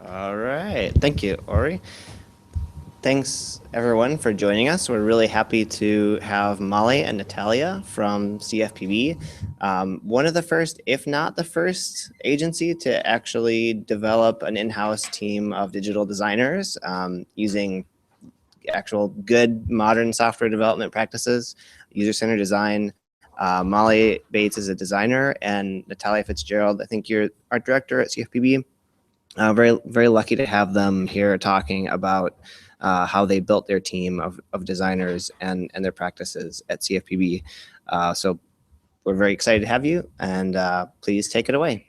All right. Thank you, Ori. Thanks, everyone, for joining us. We're really happy to have Mollie and Natalia from CFPB, one of the first, if not the first, agency to actually develop an in-house team of digital designers using actual good modern software development practices, user-centered design. Mollie Bates is a designer, and Natalia Fitzgerald, I think you're art director at CFPB. Very, very lucky to have them here talking about how they built their team of designers and their practices at CFPB. So we're very excited to have you, and please take it away.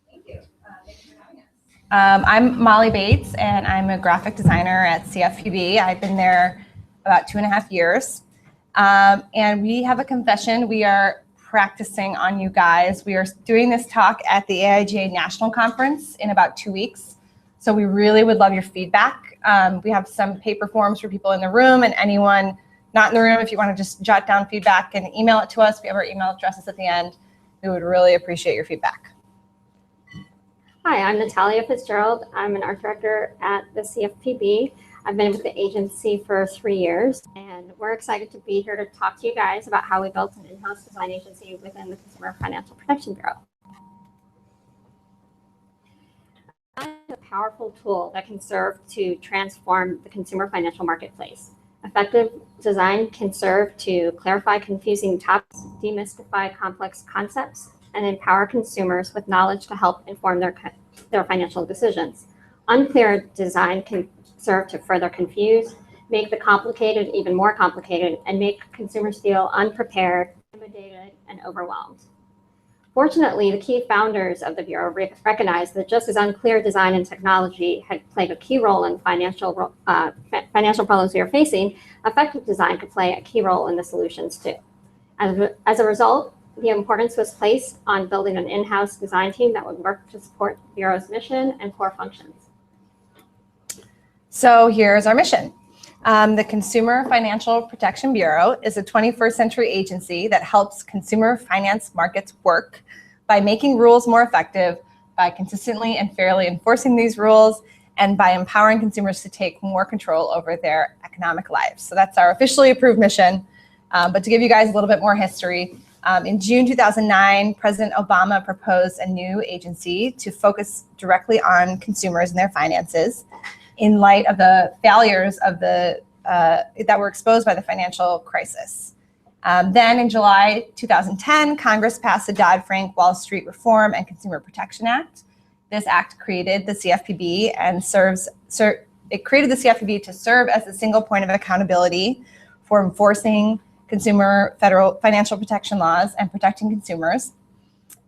Thank you. Thanks for having us. I'm Mollie Bates, and I'm a graphic designer at CFPB. I've been there about 2.5 years. And we have a confession. We are practicing on you guys. We are doing this talk at the AIGA National Conference in about 2 weeks. So we really would love your feedback. We have some paper forms for people in the room and anyone not in the room. If you want to just jot down feedback and email it to us, we have our email addresses at the end. We would really appreciate your feedback. Hi, I'm Natalia Fitzgerald. I'm an art director at the CFPB. I've been with the agency for 3 years, and we're excited to be here to talk to you guys about how we built an in-house design agency within the Consumer Financial Protection Bureau. It's a powerful tool that can serve to transform the consumer financial marketplace. Effective design can serve to clarify confusing topics, demystify complex concepts, and empower consumers with knowledge to help inform their financial decisions. Unclear design can serve to further confuse, make the complicated even more complicated, and make consumers feel unprepared, intimidated, and overwhelmed. Fortunately, the key founders of the Bureau recognized that just as unclear design and technology had played a key role in financial problems we are facing, effective design could play a key role in the solutions too. As a result, the importance was placed on building an in-house design team that would work to support the Bureau's mission and core functions. So here's our mission. The Consumer Financial Protection Bureau is a 21st century agency that helps consumer finance markets work by making rules more effective, by consistently and fairly enforcing these rules, and by empowering consumers to take more control over their economic lives. So that's our officially approved mission. But to give you guys a little bit more history, in June 2009, President Obama proposed a new agency to focus directly on consumers and their finances in light of the failures of that were exposed by the financial crisis. Then in July 2010, Congress passed the Dodd-Frank Wall Street Reform and Consumer Protection Act. This act created the CFPB and it created the CFPB to serve as a single point of accountability for enforcing consumer federal financial protection laws and protecting consumers.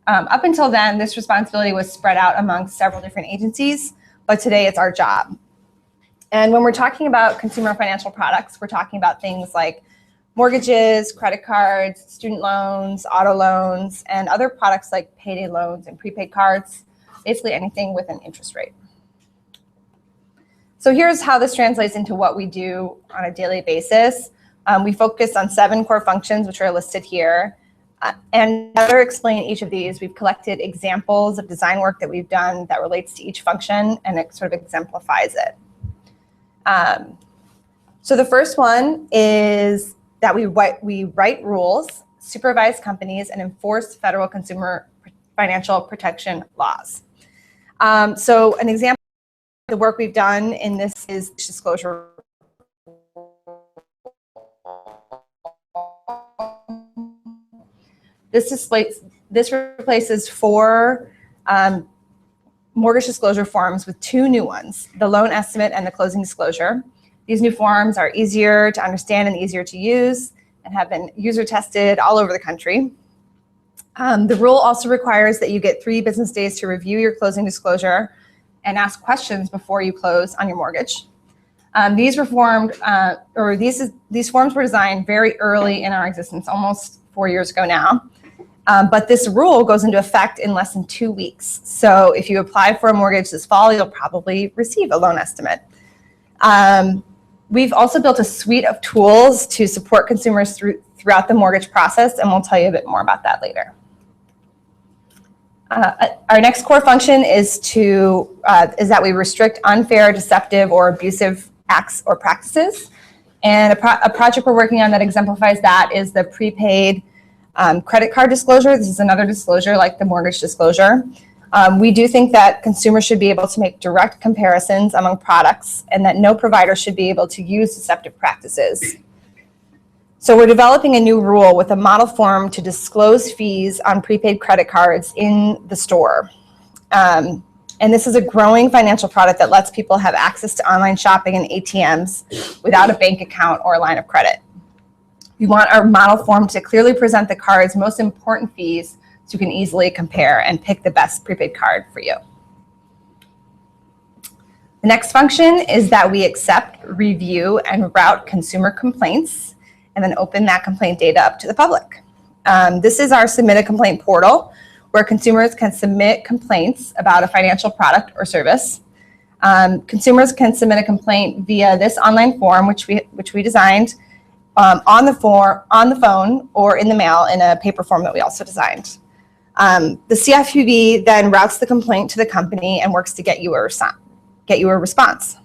Up until then, this responsibility was spread out among several different agencies, but today it's our job. And when we're talking about consumer financial products, we're talking about things like mortgages, credit cards, student loans, auto loans, and other products like payday loans and prepaid cards, basically anything with an interest rate. So here's how this translates into what we do on a daily basis. We focus on 7 core functions, which are listed here. And to better explain each of these, we've collected examples of design work that we've done that relates to each function, and it sort of exemplifies it. So the first one is that we write rules, supervise companies, and enforce federal consumer financial protection laws. So an example of the work we've done in this is disclosure. This replaces 4 mortgage disclosure forms with 2 new ones, the loan estimate and the closing disclosure. These new forms are easier to understand and easier to use and have been user tested all over the country. The rule also requires that you get 3 business days to review your closing disclosure and ask questions before you close on your mortgage. These forms were designed very early in our existence, almost 4 years ago now. But this rule goes into effect in less than 2 weeks. So if you apply for a mortgage this fall, you'll probably receive a loan estimate. We've also built a suite of tools to support consumers throughout the mortgage process, and we'll tell you a bit more about that later. Our next core function is that we restrict unfair, deceptive, or abusive acts or practices. And a project we're working on that exemplifies that is the prepaid credit card disclosure. This is another disclosure like the mortgage disclosure. We do think that consumers should be able to make direct comparisons among products and that no provider should be able to use deceptive practices. So we're developing a new rule with a model form to disclose fees on prepaid credit cards in the store. And this is a growing financial product that lets people have access to online shopping and ATMs without a bank account or a line of credit. We want our model form to clearly present the card's most important fees so you can easily compare and pick the best prepaid card for you. The next function is that we accept, review, and route consumer complaints and then open that complaint data up to the public. This is our Submit a Complaint portal where consumers can submit complaints about a financial product or service. Consumers can submit a complaint via this online form, which we designed, on the phone or in the mail in a paper form that we also designed. The CFPB then routes the complaint to the company and works to get you a response.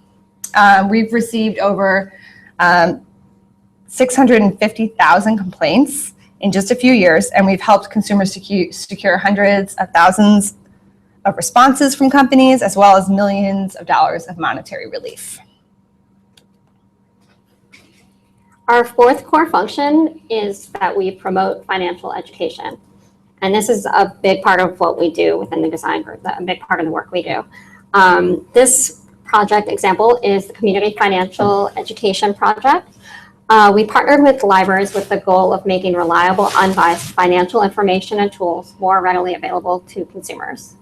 We've received over 650,000 complaints in just a few years, and we've helped consumers secure hundreds of thousands of responses from companies, as well as millions of dollars of monetary relief. Our fourth core function is that we promote financial education. And this is a big part of what we do within the design group, a big part of the work we do. This project example is the Community Financial Education Project. We partnered with libraries with the goal of making reliable, unbiased financial information and tools more readily available to consumers.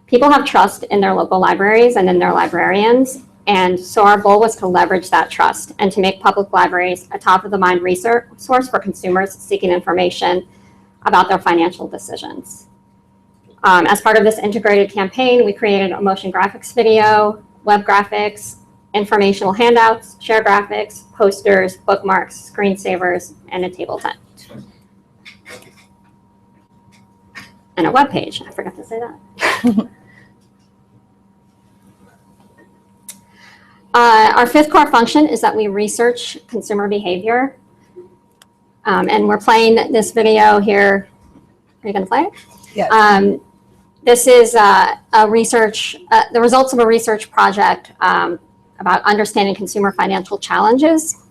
People have trust in their local libraries and in their librarians, and so our goal was to leverage that trust and to make public libraries a top-of-the-mind resource for consumers seeking information about their financial decisions. As part of this integrated campaign, we created a motion graphics video, web graphics, informational handouts, share graphics, posters, bookmarks, screensavers, and a table tent. And a web page, I forgot to say that. Our fifth core function is that we research consumer behavior. And we're playing this video here. Are you gonna play it? Yeah. This is the results of a research project about understanding consumer financial challenges.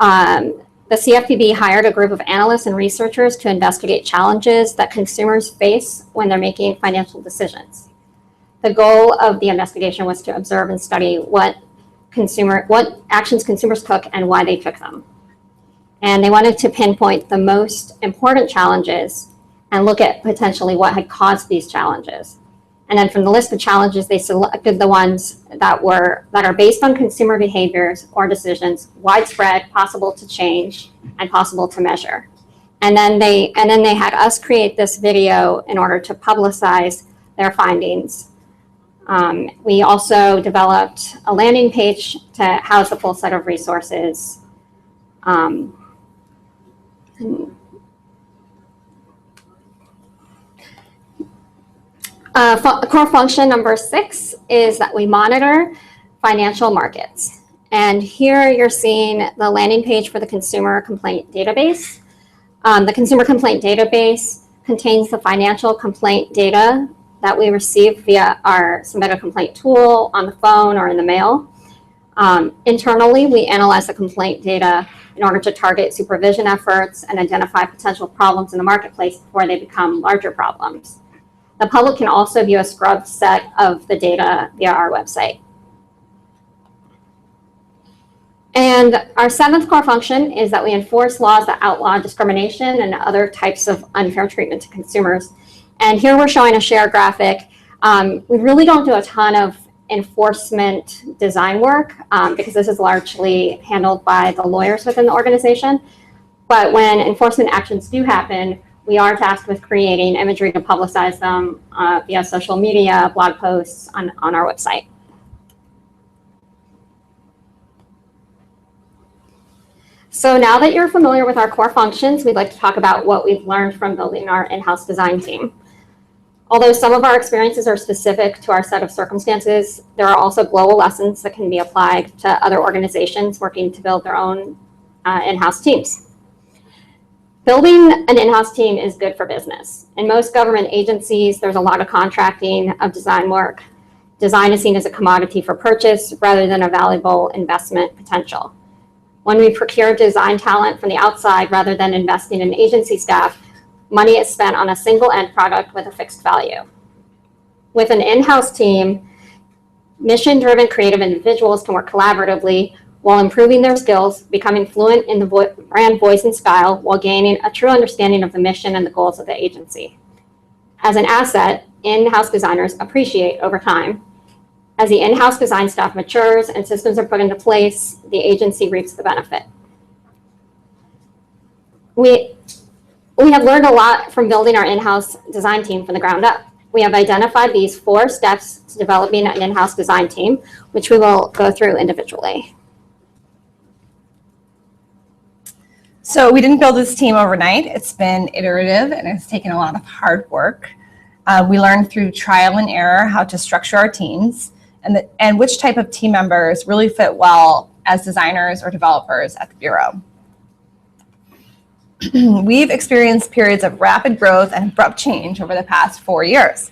The CFPB hired a group of analysts and researchers to investigate challenges that consumers face when they're making financial decisions. The goal of the investigation was to observe and study what actions consumers took and why they took them. And they wanted to pinpoint the most important challenges and look at potentially what had caused these challenges. And then from the list of challenges, they selected the ones that are based on consumer behaviors or decisions, widespread, possible to change, and possible to measure. And then they had us create this video in order to publicize their findings. We also developed a landing page to house the full set of resources. Core function number 6 is that we monitor financial markets. And here you're seeing the landing page for the Consumer Complaint Database. The Consumer Complaint Database contains the financial complaint data that we receive via our Submit a Complaint tool on the phone or in the mail. Internally, we analyze the complaint data in order to target supervision efforts and identify potential problems in the marketplace before they become larger problems. The public can also view a scrubbed set of the data via our website. And our 7th core function is that we enforce laws that outlaw discrimination and other types of unfair treatment to consumers. And here we're showing a share graphic. We really don't do a ton of enforcement design work because this is largely handled by the lawyers within the organization. But when enforcement actions do happen, we are tasked with creating imagery to publicize them via social media, blog posts on our website. So now that you're familiar with our core functions, we'd like to talk about what we've learned from building our in-house design team. Although some of our experiences are specific to our set of circumstances, there are also global lessons that can be applied to other organizations working to build their own in-house teams. Building an in-house team is good for business. In most government agencies, there's a lot of contracting of design work. Design is seen as a commodity for purchase rather than a valuable investment potential. When we procure design talent from the outside rather than investing in agency staff, money is spent on a single end product with a fixed value. With an in-house team, mission-driven creative individuals can work collaboratively while improving their skills, becoming fluent in the brand voice and style, while gaining a true understanding of the mission and the goals of the agency. As an asset, in-house designers appreciate over time. As the in-house design staff matures and systems are put into place, the agency reaps the benefit. We have learned a lot from building our in-house design team from the ground up. We have identified these 4 steps to developing an in-house design team, which we will go through individually. So we didn't build this team overnight. It's been iterative and it's taken a lot of hard work. We learned through trial and error how to structure our teams and which type of team members really fit well as designers or developers at the Bureau. We've experienced periods of rapid growth and abrupt change over the past 4 years.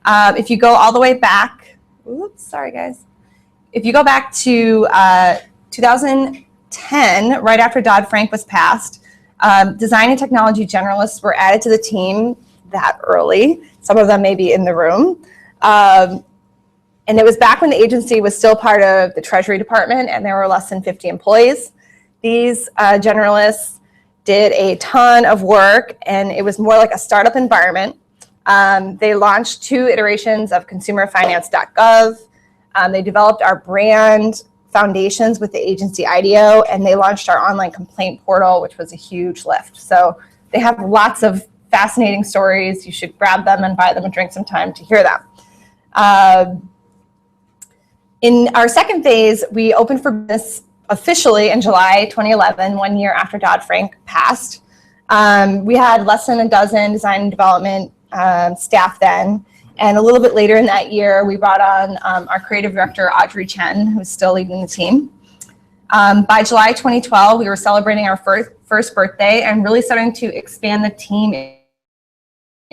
If you go all the way back, oops, sorry guys. If you go back to 2010, right after Dodd-Frank was passed, design and technology generalists were added to the team that early. Some of them may be in the room. And it was back when the agency was still part of the Treasury Department and there were less than 50 employees. These generalists did a ton of work and it was more like a startup environment. They launched 2 iterations of consumerfinance.gov. They developed our brand foundations with the agency IDEO, and they launched our online complaint portal, which was a huge lift. So they have lots of fascinating stories. You should grab them and buy them and drink some time to hear them. In our second phase, we opened for business officially in July 2011, 1 year after Dodd-Frank passed. We had less than a dozen design and development staff then. And a little bit later in that year, we brought on our creative director, Audrey Chen, who's still leading the team. By July 2012, we were celebrating our first birthday and really starting to expand the team.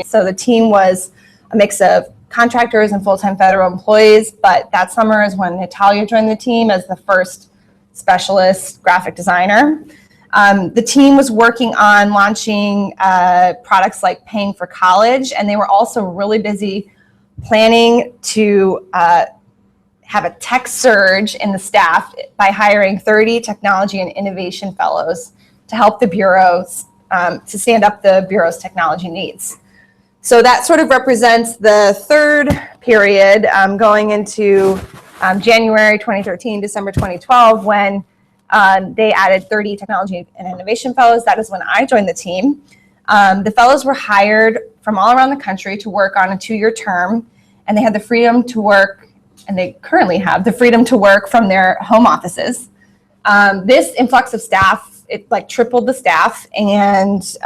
So the team was a mix of contractors and full-time federal employees, but that summer is when Natalia joined the team as the first specialist graphic designer. The team was working on launching products like Paying for College, and they were also really busy planning to have a tech surge in the staff by hiring 30 technology and innovation fellows to help the Bureau to stand up the Bureau's technology needs. So that sort of represents the third period going into January 2013, December 2012, when they added 30 technology and innovation fellows. That is when I joined the team. The fellows were hired from all around the country to work on a 2-year term, and they had the freedom to work, and they currently have the freedom to work from their home offices. This influx of staff, it like tripled the staff, and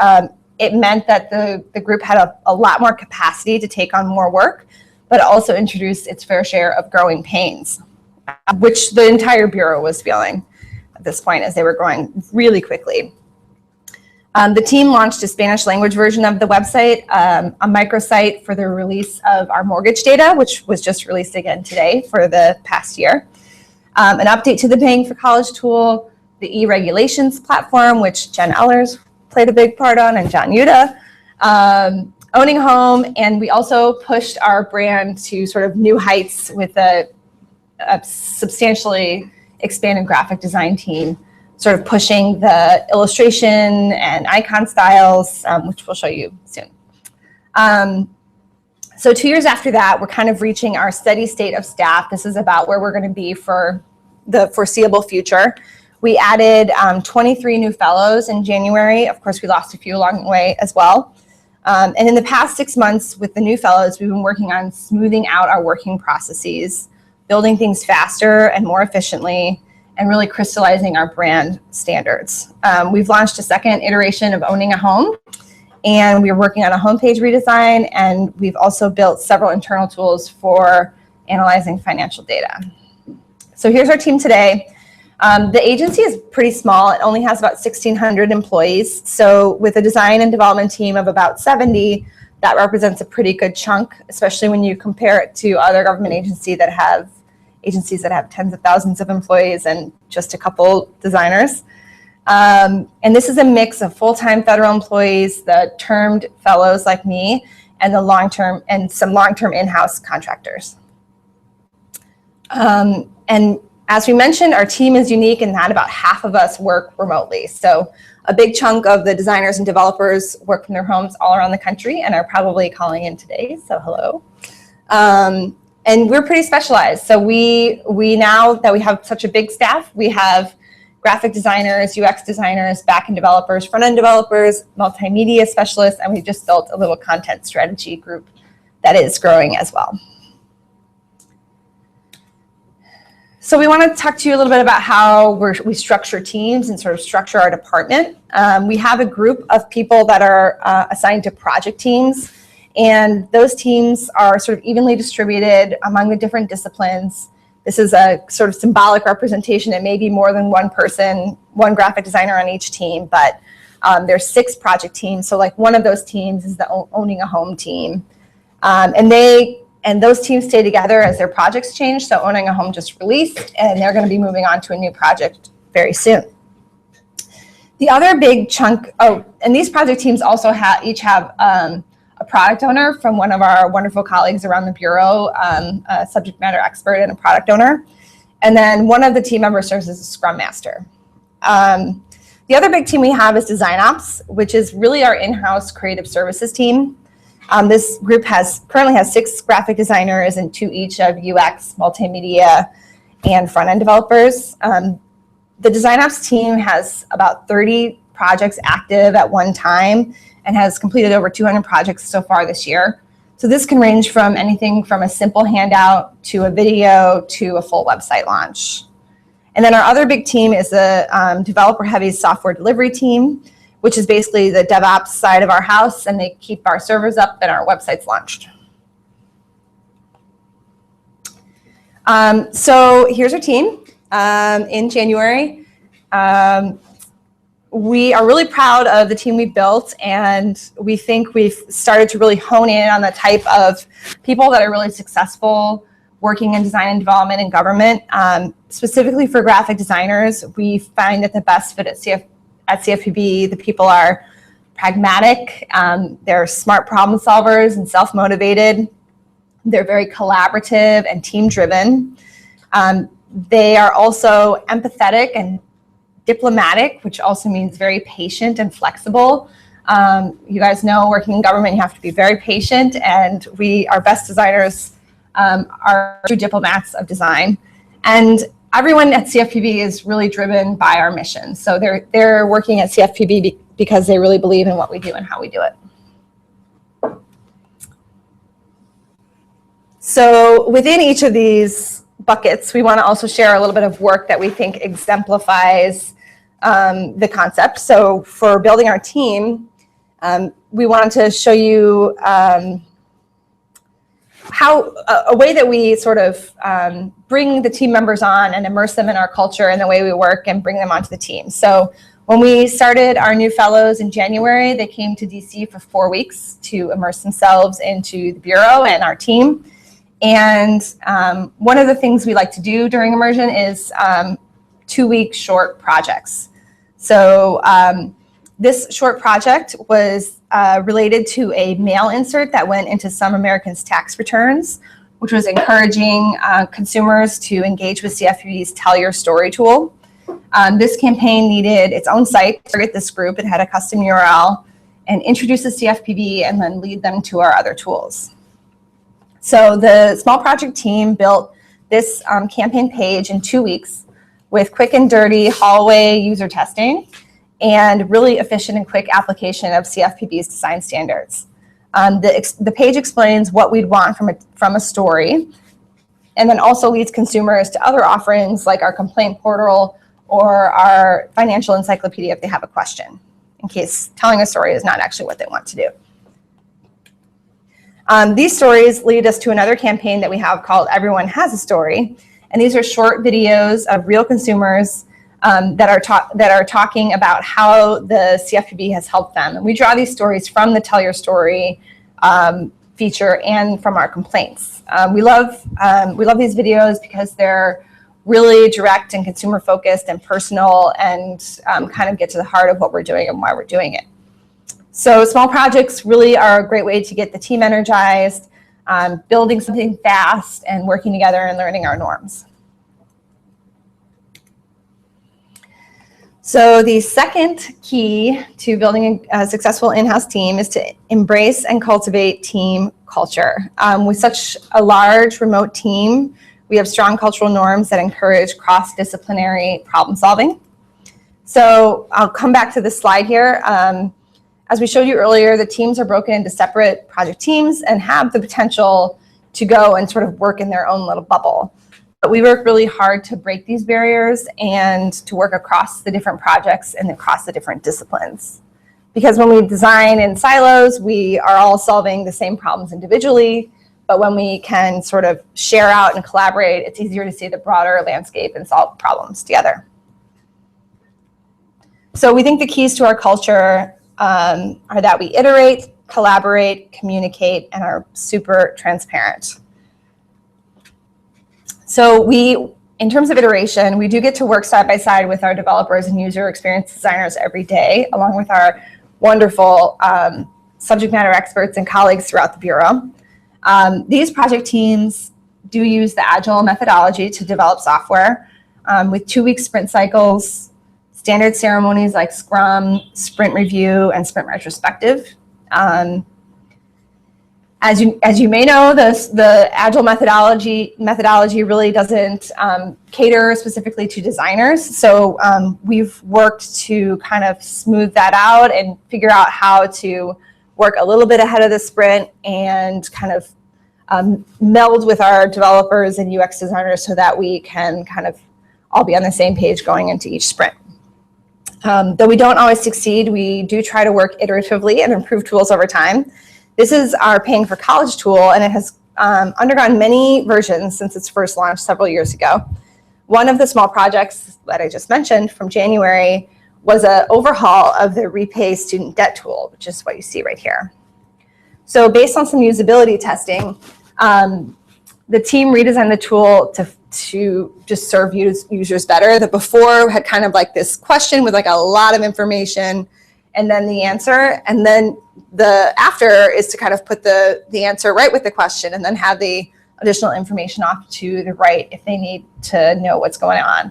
it meant that the group had a lot more capacity to take on more work, but also introduced its fair share of growing pains, which the entire Bureau was feeling at this point as they were growing really quickly. The team launched a Spanish language version of the website, a microsite for the release of our mortgage data, which was just released again today for the past year, an update to the Paying for College tool, the e-regulations platform, which Jen Ellers played a big part on, and John Yuta, owning home, and we also pushed our brand to sort of new heights with a substantially expanded graphic design team, sort of pushing the illustration and icon styles, which we'll show you soon. So 2 years after that, we're kind of reaching our steady state of staff. This is about where we're going to be for the foreseeable future. We added 23 new fellows in January. Of course, we lost a few along the way as well. And in the past 6 months with the new fellows, we've been working on smoothing out our working processes, building things faster and more efficiently, and really crystallizing our brand standards. We've launched a second iteration of Owning a Home, and we're working on a homepage redesign, and we've also built several internal tools for analyzing financial data. So here's our team today. The agency is pretty small. It only has about 1,600 employees. So with a design and development team of about 70, that represents a pretty good chunk, especially when you compare it to other government agencies that have tens of thousands of employees and just a couple designers. And this is a mix of full-time federal employees, the termed fellows like me, and the long-term and some long-term in-house contractors. And as we mentioned, our team is unique in that about half of us work remotely. So a big chunk of the designers and developers work from their homes all around the country and are probably calling in today, so hello. And we're pretty specialized. So we now that we have such a big staff, we have graphic designers, UX designers, back-end developers, front-end developers, multimedia specialists, and we just built a little content strategy group that is growing as well. So we want to talk to you a little bit about how we structure teams and sort of structure our department. We have a group of people that are assigned to project teams, and those teams are sort of evenly distributed among the different disciplines. This is a sort of symbolic representation. It may be more than one person, one graphic designer on each team, but there's 6 project teams. So like one of those teams is the owning a home team. And those teams stay together as their projects change. So Owning a Home just released, and they're going to be moving on to a new project very soon. The other big chunk, and these project teams also each have a product owner from one of our wonderful colleagues around the Bureau, a subject matter expert and a product owner. And then one of the team members serves as a Scrum Master. The other big team we have is Design Ops, which is really our in-house creative services team. This group currently has 6 graphic designers and 2 each of UX, multimedia, and front-end developers. The Design Ops team has about 30 projects active at one time and has completed over 200 projects so far this year. So this can range from anything from a simple handout to a video to a full website launch. And then our other big team is the developer-heavy software delivery team, which is basically the DevOps side of our house, and they keep our servers up and our websites launched. So here's our team in January. We are really proud of the team we built, and we think we've started to really hone in on the type of people that are really successful working in design and development and government. Specifically for graphic designers, we find that the best fit at CFPB, the people are pragmatic, they're smart problem solvers and self-motivated. They're very collaborative and team-driven. They are also empathetic and diplomatic, which also means very patient and flexible. You guys know working in government, you have to be very patient, and our best designers are true diplomats of design. And everyone at CFPB is really driven by our mission. So they're working at CFPB because they really believe in what we do and how we do it. So within each of these buckets, we want to also share a little bit of work that we think exemplifies the concept. So for building our team, we wanted to show you how a way that we sort of bring the team members on and immerse them in our culture and the way we work and bring them onto the team. So when we started our new fellows in January, they came to DC for 4 weeks to immerse themselves into the Bureau and our team. And one of the things we like to do during immersion is 2-week short projects. So this short project was related to a mail insert that went into some Americans' tax returns, which was encouraging consumers to engage with CFPB's Tell Your Story tool. This campaign needed its own site to target this group. It had a custom URL and introduce the CFPB and then lead them to our other tools. So the small project team built this campaign page in 2 weeks with quick and dirty hallway user testing and really efficient and quick application of CFPB's design standards. The page explains what we'd want from a story, and then also leads consumers to other offerings like our complaint portal or our financial encyclopedia if they have a question. in case telling a story is not actually what they want to do. These stories lead us to another campaign that we have called Everyone Has a Story. And these are short videos of real consumers that are talking about how the CFPB has helped them. And we draw these stories from the Tell Your Story feature and from our complaints. We love these videos because they're really direct and consumer focused and personal, and kind of get to the heart of what we're doing and why we're doing it. So small projects really are a great way to get the team energized, building something fast and working together and learning our norms. So the second key to building a successful in-house team is to embrace and cultivate team culture. With such a large remote team, we have strong cultural norms that encourage cross-disciplinary problem solving. So I'll come back to this slide here. As we showed you earlier, the teams are broken into separate project teams and have the potential to go and sort of work in their own little bubble. But we work really hard to break these barriers and to work across the different projects and across the different disciplines. Because when we design in silos, we are all solving the same problems individually, but when we can sort of share out and collaborate, it's easier to see the broader landscape and solve problems together. So we think the keys to our culture are that we iterate, collaborate, communicate, and are super transparent. So in terms of iteration, we do get to work side by side with our developers and user experience designers every day, along with our wonderful subject matter experts and colleagues throughout the Bureau. These project teams do use the Agile methodology to develop software with 2-week sprint cycles, standard ceremonies like Scrum, Sprint Review, and Sprint Retrospective. As you may know, the Agile methodology really doesn't cater specifically to designers. So we've worked to kind of smooth that out and figure out how to work a little bit ahead of the sprint and kind of meld with our developers and UX designers so that we can kind of all be on the same page going into each sprint. Though we don't always succeed, we do try to work iteratively and improve tools over time. This is our Paying for College tool, and it has undergone many versions since its first launch several years ago. One of the small projects that I just mentioned from January was an overhaul of the Repay Student Debt tool, which is what you see right here. So based on some usability testing, the team redesigned the tool to just serve users better. The before had kind of like this question with like a lot of information and then the answer, and then the after is to kind of put the answer right with the question and then have the additional information off to the right if they need to know what's going on.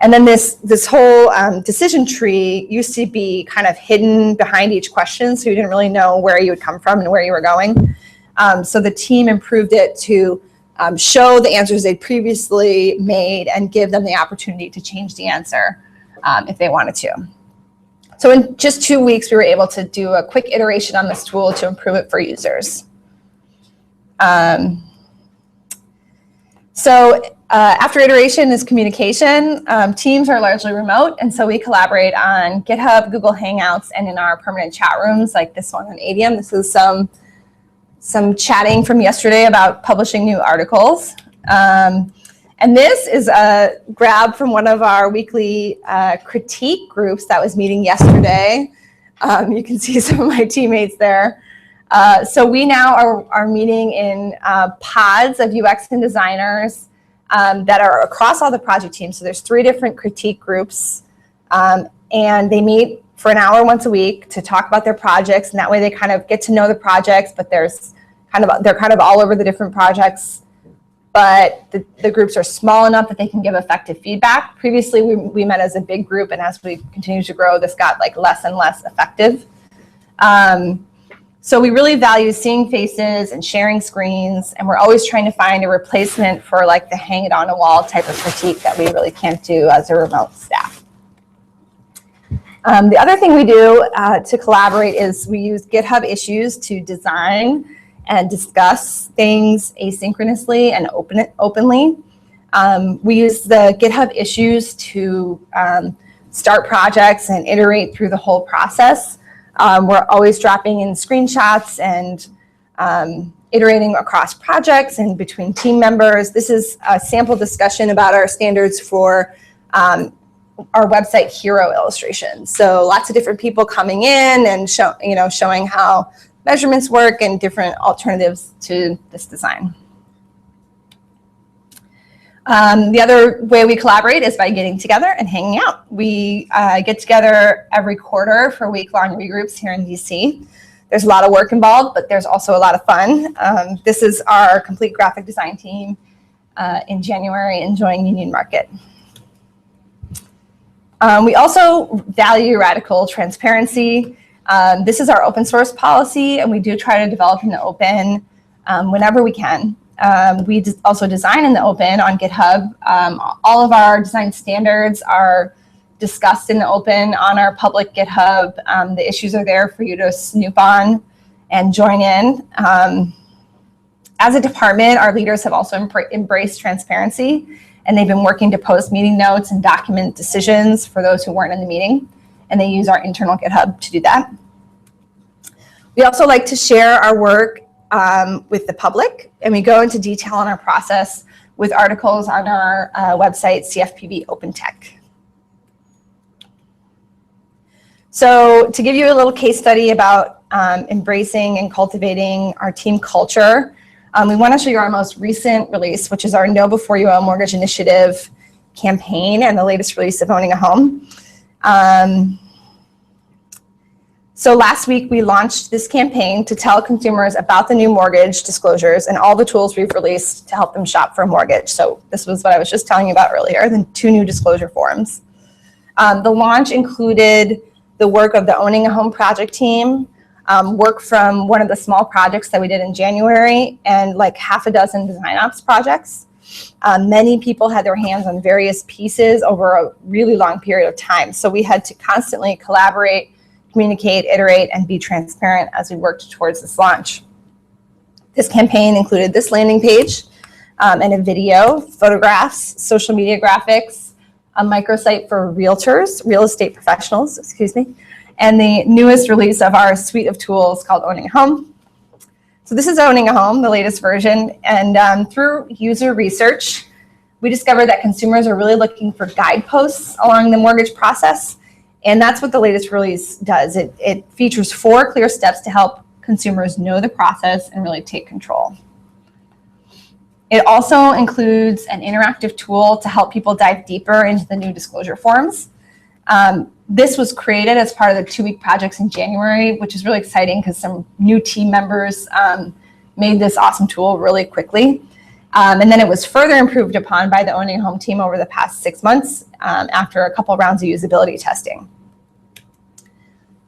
And then this whole decision tree used to be kind of hidden behind each question, so you didn't really know where you would come from and where you were going. So the team improved it to show the answers they'd previously made and give them the opportunity to change the answer if they wanted to. So in just 2 weeks, we were able to do a quick iteration on this tool to improve it for users. After iteration is communication. Teams are largely remote, and so we collaborate on GitHub, Google Hangouts, and in our permanent chat rooms like this one on Adium. This is some chatting from yesterday about publishing new articles. And this is a grab from one of our weekly critique groups that was meeting yesterday. You can see some of my teammates there. So we now are meeting in pods of UX and designers that are across all the project teams. So there's 3 different critique groups, and they meet for an hour once a week to talk about their projects, and that way they kind of get to know the projects, but they're kind of all over the different projects. But the groups are small enough that they can give effective feedback. Previously, we met as a big group, and as we continue to grow, this got like less and less effective. So we really value seeing faces and sharing screens, and we're always trying to find a replacement for like the hang it on a wall type of critique that we really can't do as a remote staff. The other thing we do to collaborate is we use GitHub issues to design and discuss things asynchronously and openly. We use the GitHub issues to start projects and iterate through the whole process. We're always dropping in screenshots and iterating across projects and between team members. This is a sample discussion about our standards for our website hero illustration. So lots of different people coming in and showing how measurements work and different alternatives to this design. The other way we collaborate is by getting together and hanging out. We get together every quarter for week-long regroups here in DC. There's a lot of work involved, but there's also a lot of fun. This is our complete graphic design team in January enjoying Union Market. We also value radical transparency. This is our open source policy, and we do try to develop in the open whenever we can. We also design in the open on GitHub. All of our design standards are discussed in the open on our public GitHub. The issues are there for you to snoop on and join in. As a department, our leaders have also embraced transparency, and they've been working to post meeting notes and document decisions for those who weren't in the meeting, and they use our internal GitHub to do that. We also like to share our work with the public, and we go into detail on our process with articles on our website, CFPB Open Tech. So to give you a little case study about embracing and cultivating our team culture, we want to show you our most recent release, which is our Know Before You Own Mortgage Initiative campaign and the latest release of Owning a Home. So last week, we launched this campaign to tell consumers about the new mortgage disclosures and all the tools we've released to help them shop for a mortgage. So this was what I was just telling you about earlier, the 2 new disclosure forms. The launch included the work of the Owning a Home project team, work from one of the small projects that we did in January, and like half a dozen design ops projects. Many people had their hands on various pieces over a really long period of time. So we had to constantly collaborate, communicate, iterate, and be transparent as we worked towards this launch. This campaign included this landing page and a video, photographs, social media graphics, a microsite for realtors, real estate professionals, excuse me, and the newest release of our suite of tools called Owning a Home. So this is Owning a Home, the latest version, and through user research, we discovered that consumers are really looking for guideposts along the mortgage process. And that's what the latest release does. It features 4 clear steps to help consumers know the process and really take control. It also includes an interactive tool to help people dive deeper into the new disclosure forms. This was created as part of the 2-week projects in January, which is really exciting because some new team members made this awesome tool really quickly. And then it was further improved upon by the Owning a Home team over the past 6 months after a couple rounds of usability testing.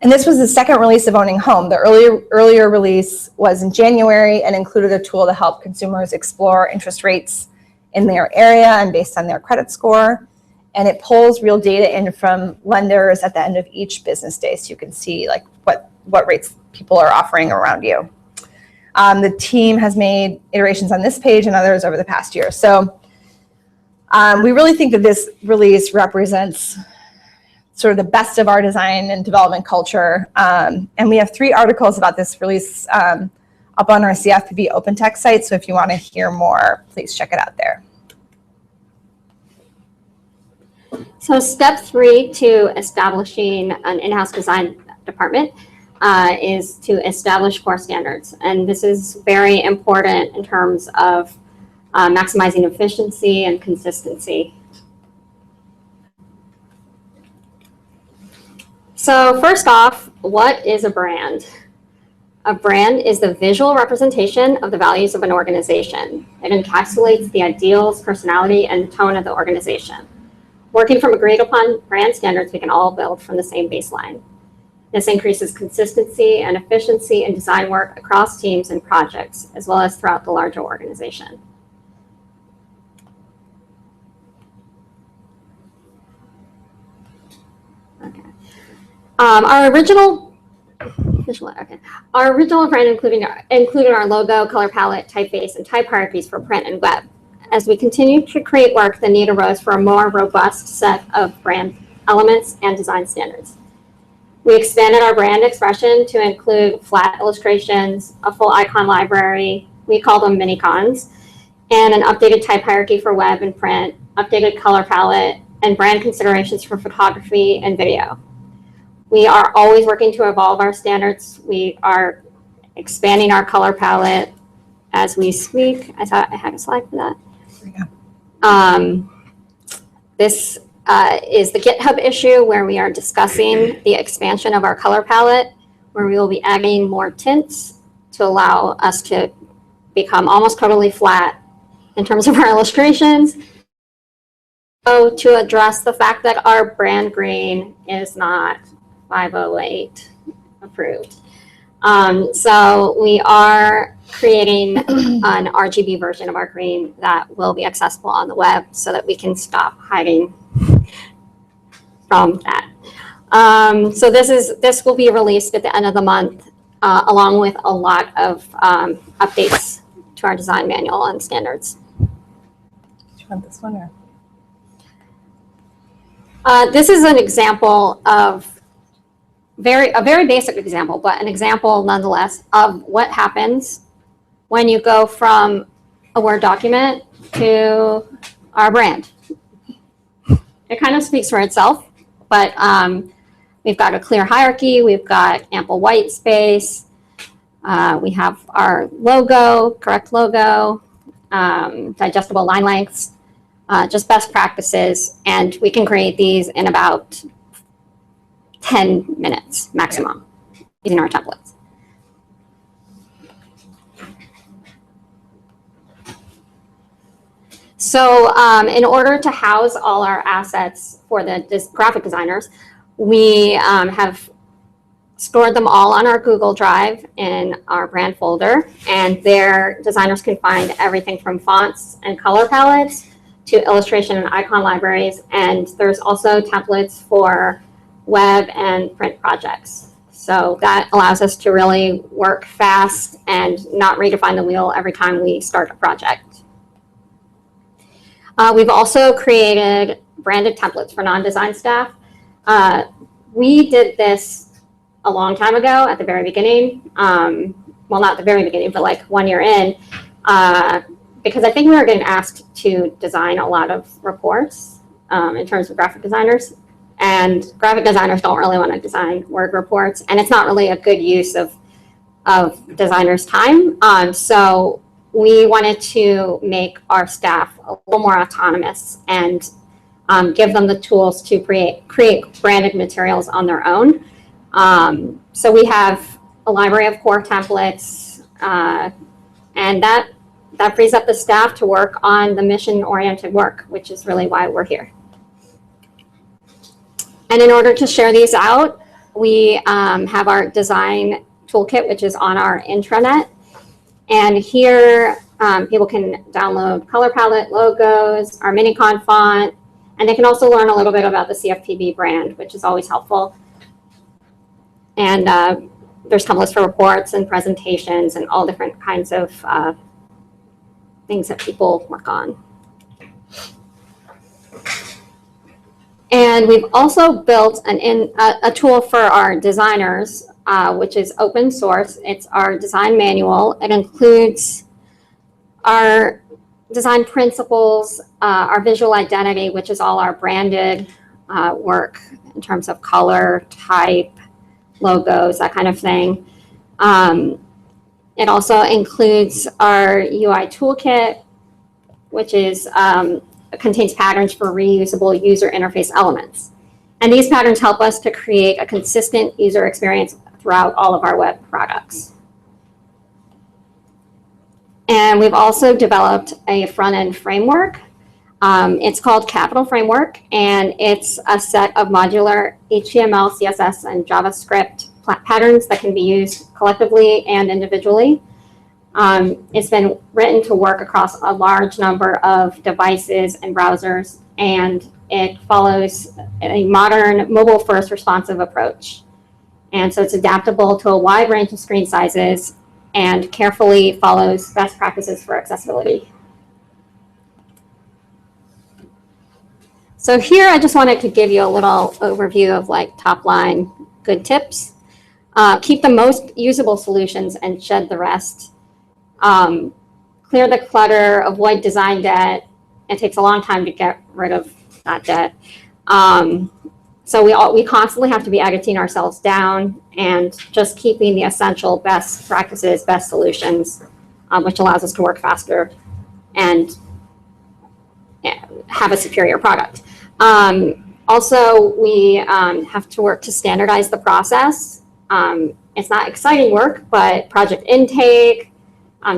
And this was the second release of Owning a Home. The earlier release was in January and included a tool to help consumers explore interest rates in their area and based on their credit score. And it pulls real data in from lenders at the end of each business day, so you can see like what rates people are offering around you. The team has made iterations on this page and others over the past year. So we really think that this release represents sort of the best of our design and development culture. And we have 3 articles about this release up on our CFPB Open Tech site. So if you want to hear more, please check it out there. So step 3 to establishing an in-house design department is to establish core standards. And this is very important in terms of maximizing efficiency and consistency. So first off, what is a brand? A brand is the visual representation of the values of an organization. It encapsulates the ideals, personality, and tone of the organization. Working from agreed upon brand standards, we can all build from the same baseline. This increases consistency and efficiency in design work across teams and projects, as well as throughout the larger organization. Okay. Our original brand included our logo, color palette, typeface, and type hierarchies for print and web. As we continue to create work, the need arose for a more robust set of brand elements and design standards. We expanded our brand expression to include flat illustrations, a full icon library, we call them mini-cons, and an updated type hierarchy for web and print, updated color palette, and brand considerations for photography and video. We are always working to evolve our standards. We are expanding our color palette as we speak. I thought I had a slide for that. This is the GitHub issue where we are discussing the expansion of our color palette, where we will be adding more tints to allow us to become almost totally flat in terms of our illustrations. So to address the fact that our brand green is not 508 approved. So we are creating an RGB version of our green that will be accessible on the web so that we can stop hiding from that. So this will be released at the end of the month, along with a lot of updates to our design manual and standards. Do you want this one or? This is an example of a very basic example, but an example nonetheless of what happens when you go from a Word document to our brand. It kind of speaks for itself, but we've got a clear hierarchy, we've got ample white space, we have our logo, correct logo, digestible line lengths, just best practices, and we can create these in about 10 minutes maximum using our templates. So in order to house all our assets for the graphic designers, we have stored them all on our Google Drive in our brand folder, and there designers can find everything from fonts and color palettes to illustration and icon libraries, and there's also templates for web and print projects. So that allows us to really work fast and not redefine the wheel every time we start a project. We've also created branded templates for non-design staff. We did this a long time ago at the very beginning. Well, not the very beginning, but like 1 year in, because I think we were getting asked to design a lot of reports in terms of graphic designers. And graphic designers don't really want to design Word reports, and it's not really a good use of designers' time. So we wanted to make our staff a little more autonomous and give them the tools to create branded materials on their own. So we have a library of core templates, and that frees up the staff to work on the mission-oriented work, which is really why we're here. And in order to share these out, we have our design toolkit, which is on our intranet. And here, people can download color palette, logos, our mini-con font, and they can also learn a little bit about the CFPB brand, which is always helpful. And there's templates for reports and presentations and all different kinds of things that people work on. And we've also built a tool for our designers, which is open source. It's our design manual. It includes our design principles, our visual identity, which is all our branded work in terms of color, type, logos, that kind of thing. It also includes our UI toolkit, which is contains patterns for reusable user interface elements. And these patterns help us to create a consistent user experience throughout all of our web products. And we've also developed a front-end framework. It's called Capital Framework, and it's a set of modular HTML, CSS, and JavaScript patterns that can be used collectively and individually. It's been written to work across a large number of devices and browsers, and it follows a modern mobile-first responsive approach. And so it's adaptable to a wide range of screen sizes and carefully follows best practices for accessibility. So here I just wanted to give you a little overview of like top line good tips. Keep the most usable solutions and shed the rest. Clear the clutter, avoid design debt. It takes a long time to get rid of that debt. So we constantly have to be editing ourselves down and just keeping the essential best practices, best solutions, which allows us to work faster and have a superior product. Also, we have to work to standardize the process. It's not exciting work, but project intake,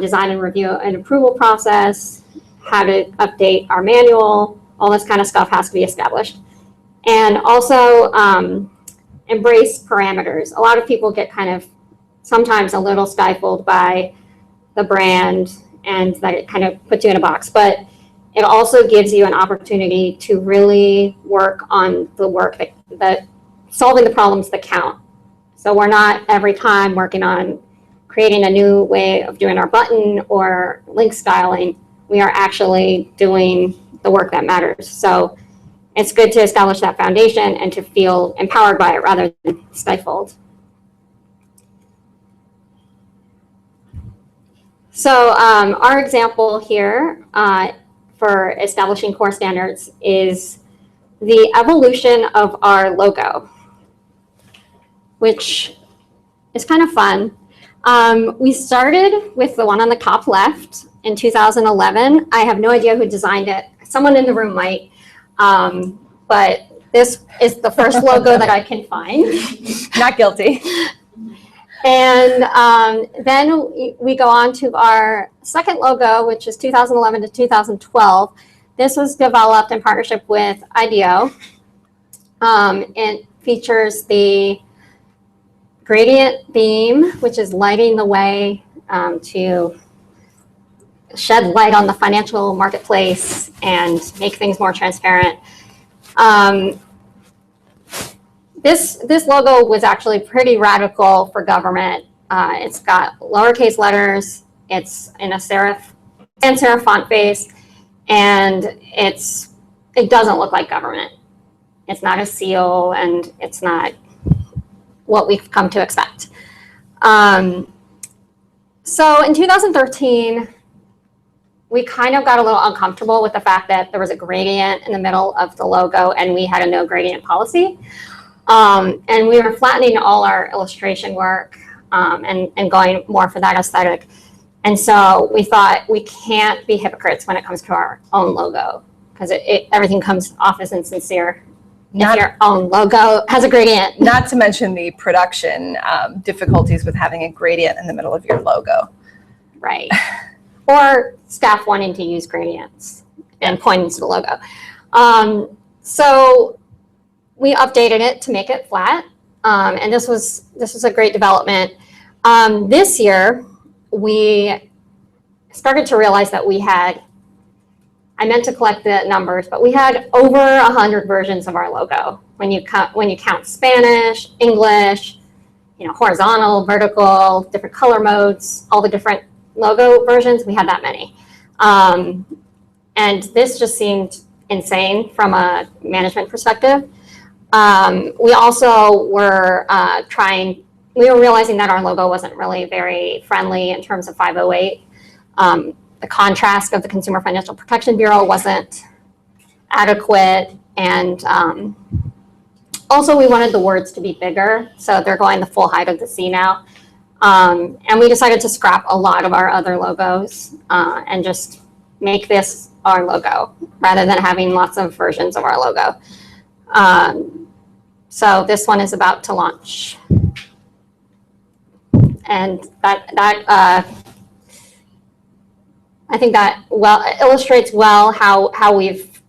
design and review and approval process, how to update our manual, all this kind of stuff has to be established. And also embrace parameters. A lot of people get kind of sometimes a little stifled by the brand and that it kind of puts you in a box, but it also gives you an opportunity to really work on the work that solving the problems that count. So we're not every time working on creating a new way of doing our button or link styling. We are actually doing the work that matters. So it's good to establish that foundation and to feel empowered by it rather than stifled. So our example here for establishing core standards is the evolution of our logo, which is kind of fun. We started with the one on the top left in 2011. I have no idea who designed it. Someone in the room might. But this is the first logo that I can find. Not guilty. And then we go on to our second logo, which is 2011 to 2012. This was developed in partnership with IDEO. It features the gradient beam, which is lighting the way to shed light on the financial marketplace and make things more transparent. This logo was actually pretty radical for government. It's got lowercase letters. It's in a sans serif font face, and it doesn't look like government. It's not a seal, and it's not what we've come to expect. So in 2013, we kind of got a little uncomfortable with the fact that there was a gradient in the middle of the logo and we had a no gradient policy. And we were flattening all our illustration work and going more for that aesthetic. And so we thought we can't be hypocrites when it comes to our own logo, because everything comes off as insincere if your own logo has a gradient. Not to mention the production difficulties with having a gradient in the middle of your logo. Right. Or staff wanting to use gradients and pointing to the logo. So we updated it to make it flat, and this was a great development. This year, we started to realize that I meant to collect the numbers, but we had over 100 versions of our logo. When you count Spanish, English, horizontal, vertical, different color modes, all the different logo versions, we had that many. And this just seemed insane from a management perspective. We also were realizing that our logo wasn't really very friendly in terms of 508. The contrast of the Consumer Financial Protection Bureau wasn't adequate. And also we wanted the words to be bigger. So they're going the full height of the C now. And we decided to scrap a lot of our other logos and just make this our logo rather than having lots of versions of our logo. So this one is about to launch. And that I think that illustrates well how we've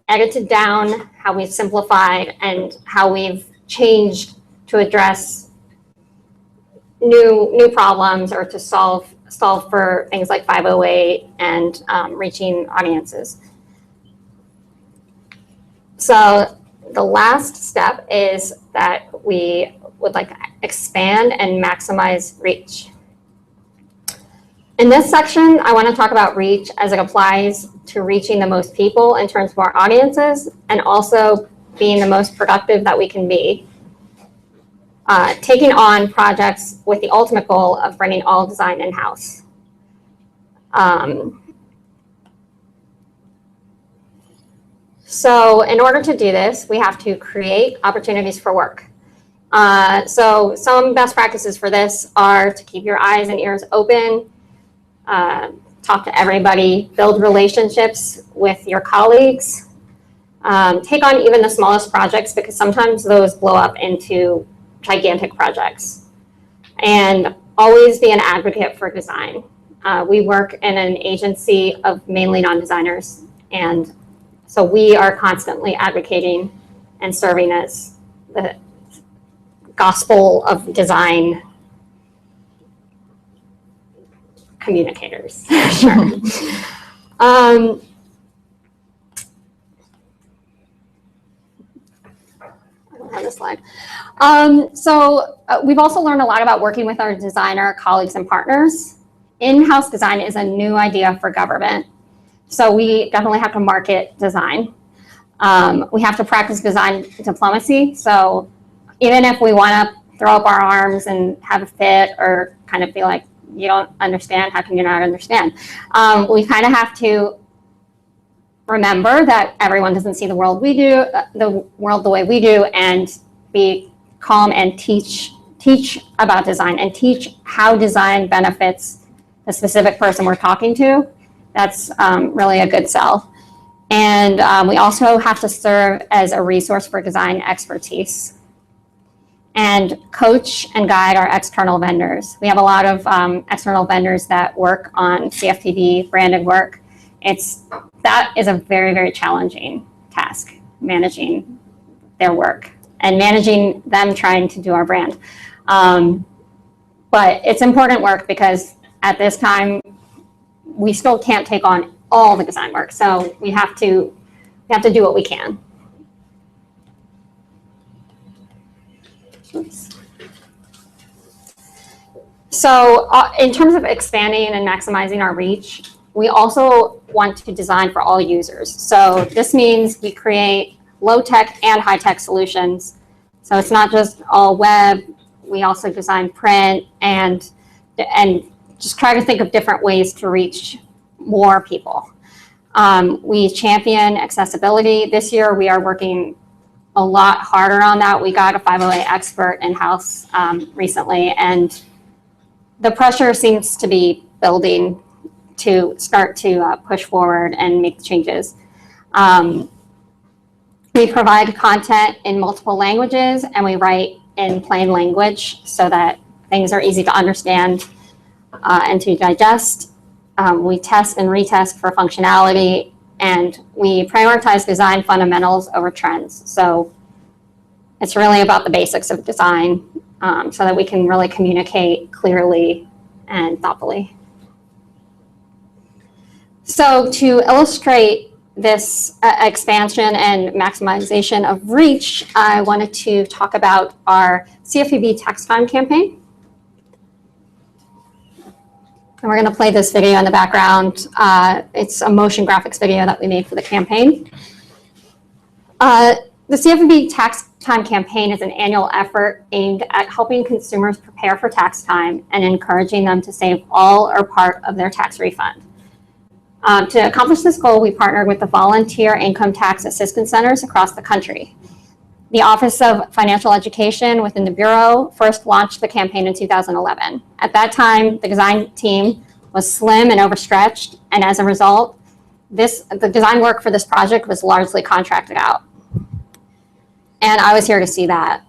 edited down, how we've simplified, and how we've changed to address new problems or to solve for things like 508 and reaching audiences. So the last step is that we would like to expand and maximize reach. In this section, I want to talk about reach as it applies to reaching the most people in terms of our audiences and also being the most productive that we can be. Taking on projects with the ultimate goal of bringing all design in-house. So in order to do this, we have to create opportunities for work. So some best practices for this are to keep your eyes and ears open, talk to everybody, build relationships with your colleagues, take on even the smallest projects because sometimes those blow up into gigantic projects, and always be an advocate for design. We work in an agency of mainly non-designers, and so we are constantly advocating and serving as the gospel of design communicators. Sure. I don't have this slide. We've also learned a lot about working with our designer colleagues and partners. In-house design is a new idea for government. So we definitely have to market design. We have to practice design diplomacy. So even if we want to throw up our arms and have a fit or kind of feel like you don't understand, how can you not understand? We kind of have to remember that everyone doesn't see the world we do, the world the way we do, and be calm and teach about design and teach how design benefits the specific person we're talking to. That's really a good sell. And we also have to serve as a resource for design expertise and coach and guide our external vendors. We have a lot of external vendors that work on CFPB branded work. That is a very, very challenging task, managing their work and managing them trying to do our brand. But it's important work because at this time, we still can't take on all the design work. So we have to do what we can. Oops. So in terms of expanding and maximizing our reach, we also want to design for all users. So this means we create low-tech and high-tech solutions. So it's not just all web. We also design print and just try to think of different ways to reach more people. We champion accessibility. This year, we are working a lot harder on that. We got a 508 expert in-house recently, and the pressure seems to be building to start to push forward and make changes. We provide content in multiple languages, and we write in plain language so that things are easy to understand and to digest. We test and retest for functionality, and we prioritize design fundamentals over trends. So it's really about the basics of design so that we can really communicate clearly and thoughtfully. So to illustrate this expansion and maximization of reach, I wanted to talk about our CFPB Tax Time campaign. And we're going to play this video in the background. It's a motion graphics video that we made for the campaign. The CFPB Tax Time campaign is an annual effort aimed at helping consumers prepare for tax time and encouraging them to save all or part of their tax refund. To accomplish this goal, we partnered with the volunteer income tax assistance centers across the country. The Office of Financial Education within the Bureau first launched the campaign in 2011. At that time, the design team was slim and overstretched, and as a result, the design work for this project was largely contracted out. And I was here to see that.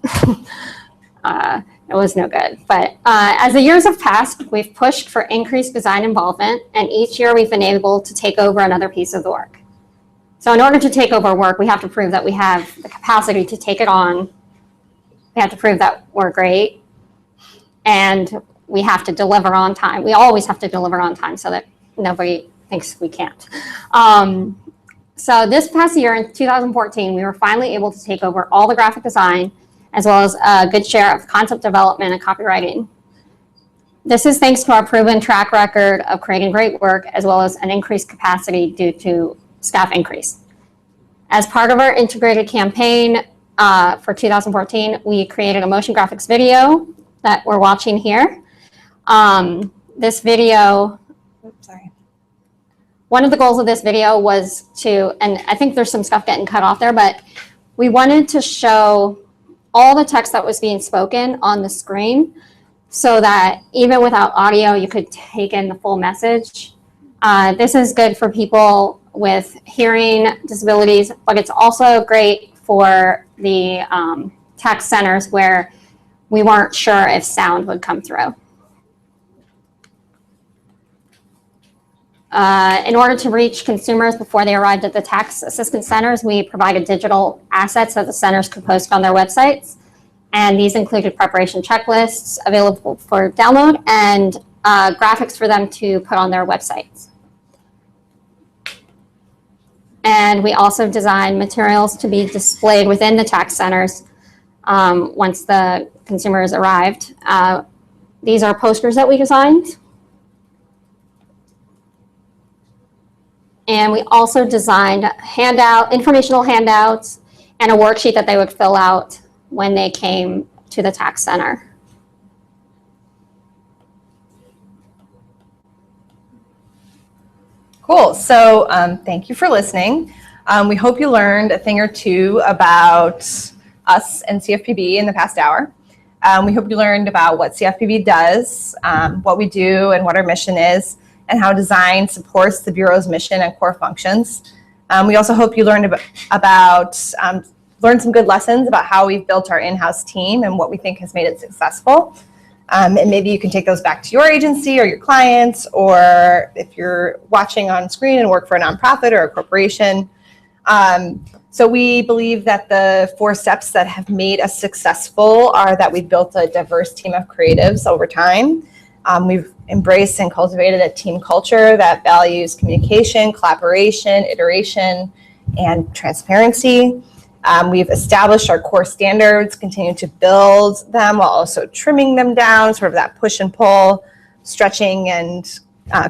It was no good. But as the years have passed, we've pushed for increased design involvement, and each year we've been able to take over another piece of the work. So in order to take over work, we have to prove that we have the capacity to take it on. We have to prove that we're great, and we have to deliver on time. We always have to deliver on time so that nobody thinks we can't. So this past year in 2014, we were finally able to take over all the graphic design as well as a good share of concept development and copywriting. This is thanks to our proven track record of creating great work, as well as an increased capacity due to staff increase. As part of our integrated campaign for 2014, we created a motion graphics video that we're watching here. This video, one of the goals of this video was to, and I think there's some stuff getting cut off there, but we wanted to show all the text that was being spoken on the screen so that even without audio, you could take in the full message. This is good for people with hearing disabilities, but it's also great for the tax centers where we weren't sure if sound would come through. In order to reach consumers before they arrived at the tax assistance centers, we provided digital assets that the centers could post on their websites. And these included preparation checklists available for download and graphics for them to put on their websites. And we also designed materials to be displayed within the tax centers once the consumers arrived. These are posters that we designed. And we also designed informational handouts and a worksheet that they would fill out when they came to the tax center. Cool. So thank you for listening. We hope you learned a thing or two about us and CFPB in the past hour. We hope you learned about what CFPB does, what we do, and what our mission is, and how design supports the Bureau's mission and core functions. We also hope you learned learned some good lessons about how we've built our in-house team and what we think has made it successful. And maybe you can take those back to your agency or your clients, or if you're watching on screen and work for a nonprofit or a corporation. So we believe that the 4 steps that have made us successful are that we've built a diverse team of creatives over time. We've embraced and cultivated a team culture that values communication, collaboration, iteration, and transparency. We've established our core standards, continue to build them while also trimming them down, sort of that push and pull, stretching and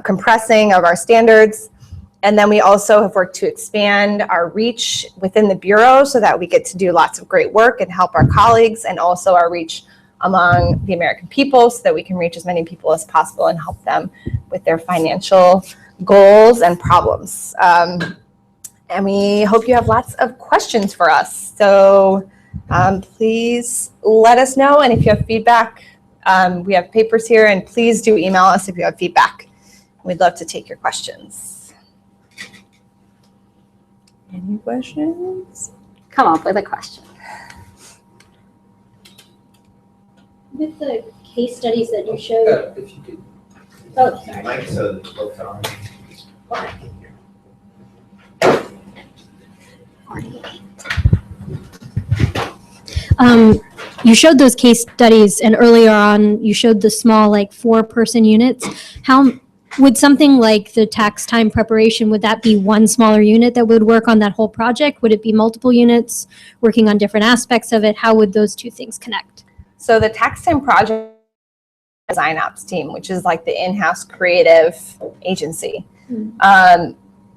compressing of our standards. And then we also have worked to expand our reach within the Bureau so that we get to do lots of great work and help our colleagues, and also our reach among the American people so that we can reach as many people as possible and help them with their financial goals and problems. And we hope you have lots of questions for us. So please let us know. And if you have feedback, we have papers here, and please do email us if you have feedback. We'd love to take your questions. Any questions? Come up with a question. With the case studies that you showed. If you could. Oh, sorry. Mike, so the folks on. You showed those case studies, and earlier on you showed the small, like 4-person units. How would something like the tax time preparation, would that be one smaller unit that would work on that whole project? Would it be multiple units working on different aspects of it? How would those two things connect? So the tax time project design ops team, which is like the in-house creative agency.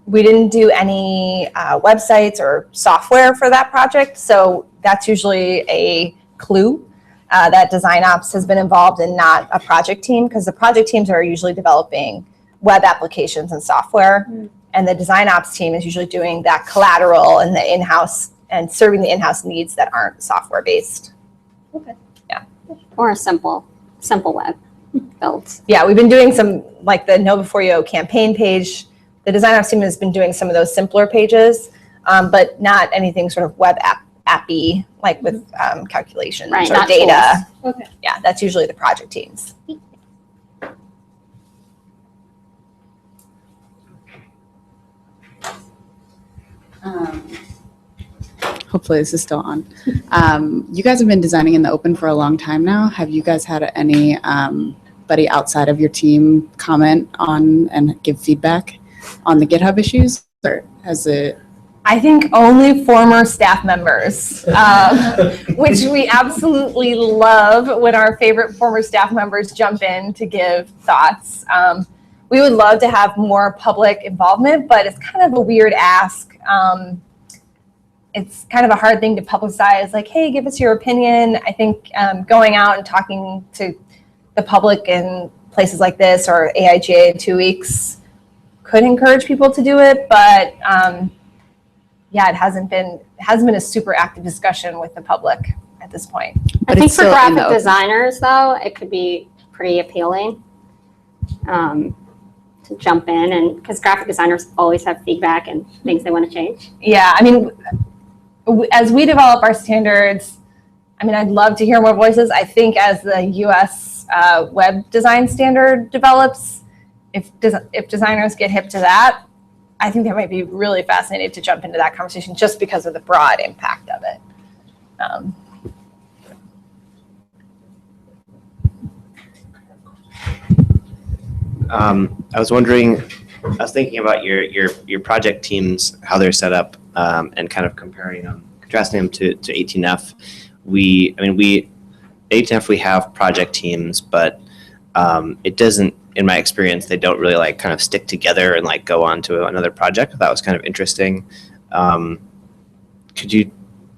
We didn't do any websites or software for that project, so that's usually a clue that design ops has been involved in, not a project team, because the project teams are usually developing web applications and software, and the design ops team is usually doing that collateral and the in-house and serving the in-house needs that aren't software based. Okay. Yeah. Or a simple web builds. Yeah, we've been doing some, like the Know Before You campaign page. The design ops team has been doing some of those simpler pages, but not anything sort of web appy, like with calculations Right, or not data. tools. Okay. Yeah, that's usually the project teams. Hopefully this is still on. You guys have been designing in the open for a long time now. Have you guys had anybody outside of your team comment on and give feedback on the GitHub issues? Or has it I think only former staff members, which we absolutely love when our favorite former staff members jump in to give thoughts. We would love to have more public involvement, but it's kind of a weird ask. It's kind of a hard thing to publicize, like, hey, give us your opinion. I think going out and talking to the public in places like this or AIGA in 2 weeks could encourage people to do it, but yeah, it hasn't been a super active discussion with the public at this point. I think for graphic designers, though, it could be pretty appealing to jump in, and because graphic designers always have feedback and things they want to change. Yeah, I mean, as we develop our standards, I mean, I'd love to hear more voices. I think as the U.S. web design standard develops, if designers get hip to that, I think they might be really fascinated to jump into that conversation just because of the broad impact of it. I was wondering, I was thinking about your project teams, how they're set up, and kind of contrasting them to 18F. At 18F we have project teams, but it doesn't, in my experience, they don't really like kind of stick together and like go on to another project. That was kind of interesting. Could you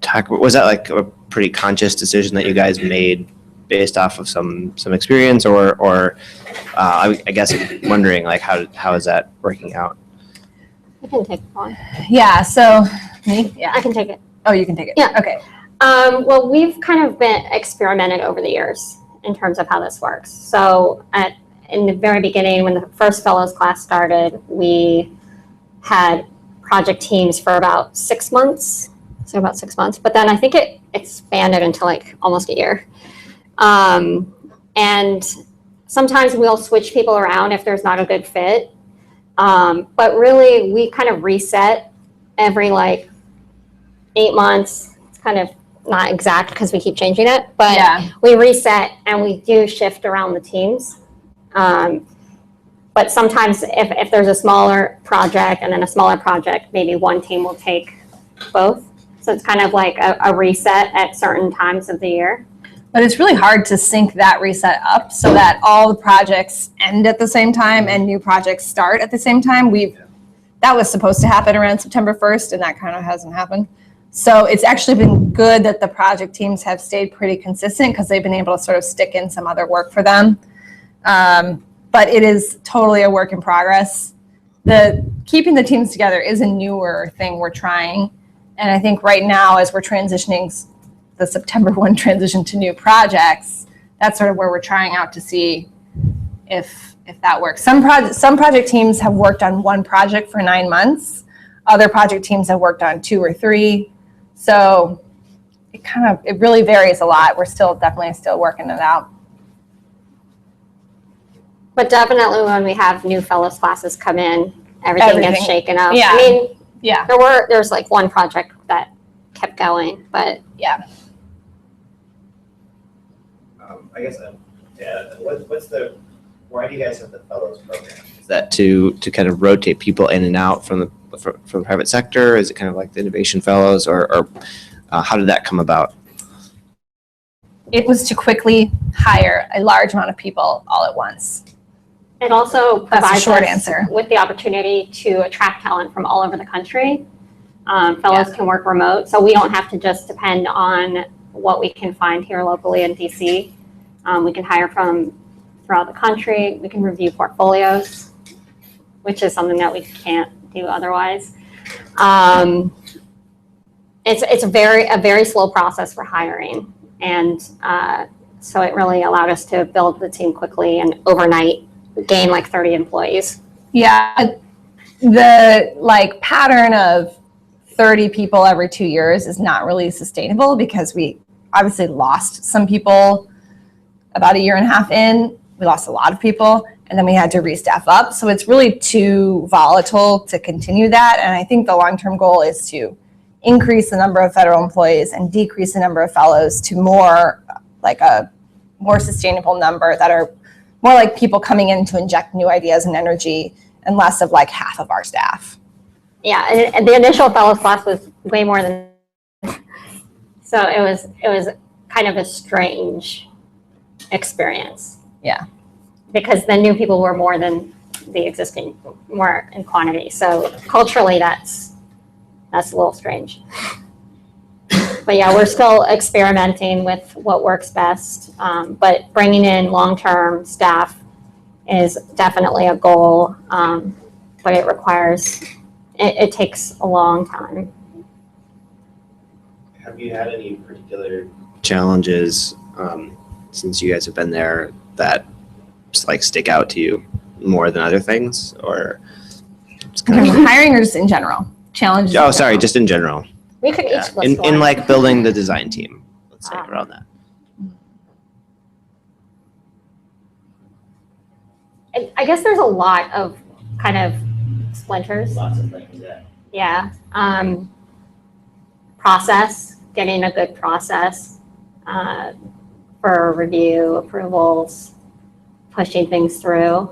talk, was that like a pretty conscious decision that you guys made based off of some experience, or I guess I'm wondering like how is that working out? I can take one. Yeah, so me? Yeah. I can take it. Oh, you can take it. Yeah. Okay. Well, we've kind of been experimented over the years in terms of how this works. So in the very beginning, when the first fellows class started, we had project teams for about 6 months. So about 6 months, but then I think it expanded into like almost a year. And sometimes we'll switch people around if there's not a good fit. But really we kind of reset every like 8 months. It's kind of not exact because we keep changing it, but yeah, we reset and we do shift around the teams. But sometimes if there's a smaller project and then a smaller project, maybe one team will take both. So it's kind of like a reset at certain times of the year. But it's really hard to sync that reset up so that all the projects end at the same time and new projects start at the same time. That was supposed to happen around September 1st, and that kind of hasn't happened. So it's actually been good that the project teams have stayed pretty consistent because they've been able to sort of stick in some other work for them. But it is totally a work in progress. Keeping the teams together is a newer thing we're trying. And I think right now, as we're transitioning the September 1 transition to new projects, that's sort of where we're trying out to see if that works. Some project teams have worked on one project for 9 months. Other project teams have worked on 2 or 3. So it really varies a lot. We're definitely still working it out. But definitely when we have new fellows classes come in, everything gets shaken up. Yeah. I mean, yeah, there's like one project that kept going, but yeah. I guess why do you guys have the fellows program? Is that to kind of rotate people in and out from the private sector? Is it kind of like the innovation fellows, or how did that come about? It was to quickly hire a large amount of people all at once. It also provides us with the opportunity to attract talent from all over the country. Fellows can work remote, so we don't have to just depend on what we can find here locally in DC. We can hire from throughout the country. We can review portfolios, which is something that we can't do otherwise. It's a very slow process for hiring, and so it really allowed us to build the team quickly and overnight gain like 30 employees. Yeah, the pattern of 30 people every 2 years is not really sustainable because we obviously lost some people about 1.5 years in. We lost a lot of people, and then we had to restaff up. So it's really too volatile to continue that. And I think the long-term goal is to increase the number of federal employees and decrease the number of fellows to more like a more sustainable number that are more like people coming in to inject new ideas and energy and less of like half of our staff. Yeah, and the initial fellows class was way more than, so it was kind of a strange experience. Yeah. Because the new people were more than the existing, more in quantity. So culturally, that's a little strange. But yeah, we're still experimenting with what works best. But bringing in long-term staff is definitely a goal, but it requires, it takes a long time. Have you had any particular challenges since you guys have been there that just like stick out to you more than other things, or just In kind terms of hiring or just in general? Challenges? Oh, sorry, just in general. We could Yeah. each list one. In like building the design team, let's say around that. I guess there's a lot of kind of splinters. Lots of things, yeah. Yeah. Process, getting a good process for review, approvals, pushing things through.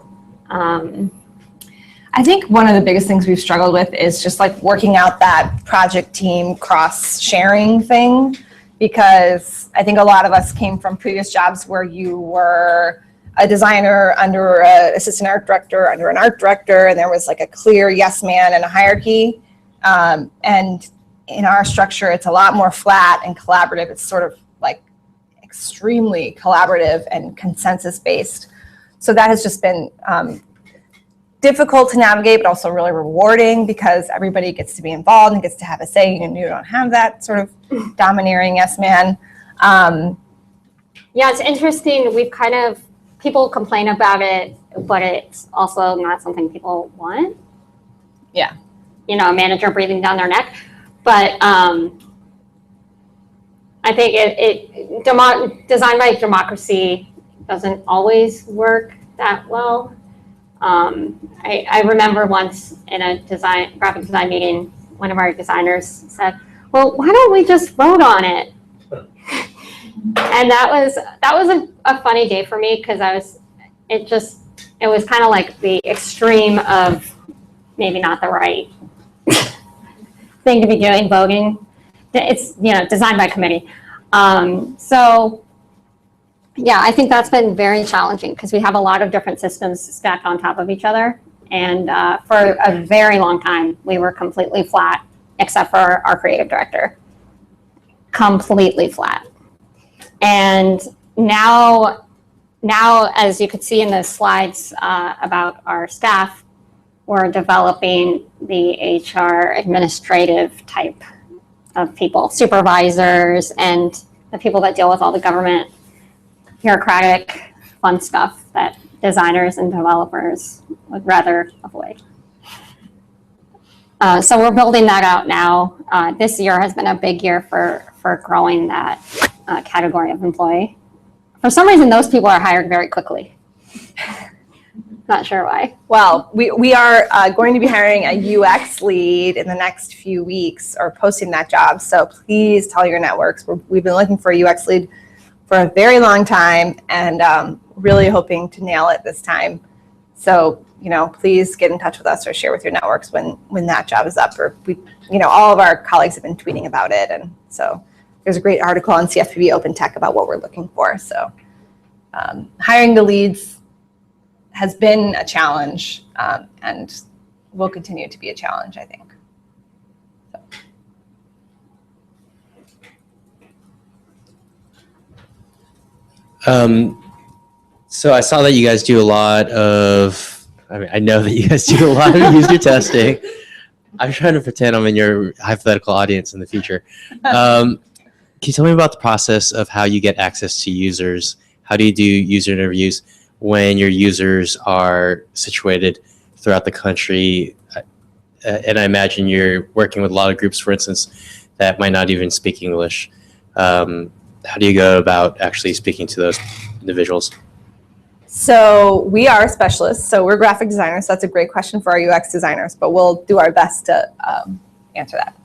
I think one of the biggest things we've struggled with is just like working out that project team cross-sharing thing, because I think a lot of us came from previous jobs where you were a designer under an assistant art director, under an art director, and there was like a clear yes man and a hierarchy. And in our structure, it's a lot more flat and collaborative. It's sort of like extremely collaborative and consensus based. So that has just been difficult to navigate, but also really rewarding because everybody gets to be involved and gets to have a say, and you don't have that sort of domineering yes man. Yeah, it's interesting. We've kind of, people complain about it, but it's also not something people want. Yeah. You know, a manager breathing down their neck. But I think design by democracy doesn't always work that well. I remember once in a graphic design meeting, one of our designers said, well, why don't we just vote on it? And that was a funny day for me, because it was kind of like the extreme of maybe not the right thing to be doing, voting. It's, designed by committee. So yeah, I think that's been very challenging because we have a lot of different systems stacked on top of each other. And for a very long time, we were completely flat, except for our creative director. Completely flat. And now, as you could see in the slides about our staff, we're developing the HR administrative type of people, supervisors, and the people that deal with all the government bureaucratic fun stuff that designers and developers would rather avoid. So we're building that out now. This year has been a big year for growing that category of employee. For some reason, those people are hired very quickly. Not sure why. Well, we are going to be hiring a UX lead in the next few weeks, or posting that job. So please tell your networks. We've been looking for a UX lead for a very long time, and really hoping to nail it this time. So, please get in touch with us or share with your networks when that job is up. Or all of our colleagues have been tweeting about it, and so there's a great article on CFPB Open Tech about what we're looking for. So hiring the leads has been a challenge, and will continue to be a challenge, I think. So I saw that you guys do a lot of, I know that you guys do a lot of user testing. I'm trying to pretend I'm in your hypothetical audience in the future. Can you tell me about the process of how you get access to users? How do you do user interviews when your users are situated throughout the country? And I imagine you're working with a lot of groups, for instance, that might not even speak English. How do you go about actually speaking to those individuals? So we are specialists. So we're graphic designers. So that's a great question for our UX designers, but we'll do our best to answer that.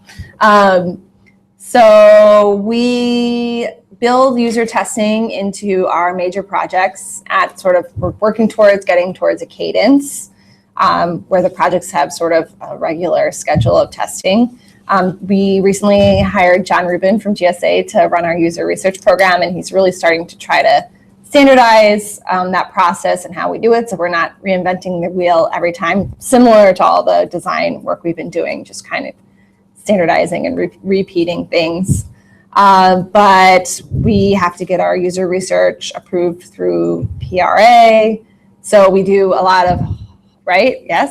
So we build user testing into our major projects we're working towards getting towards a cadence. where the projects have sort of a regular schedule of testing. We recently hired John Rubin from GSA to run our user research program, and he's really starting to try to standardize that process and how we do it, so we're not reinventing the wheel every time, similar to all the design work we've been doing, just kind of standardizing and repeating things. But we have to get our user research approved through PRA, so we do a lot of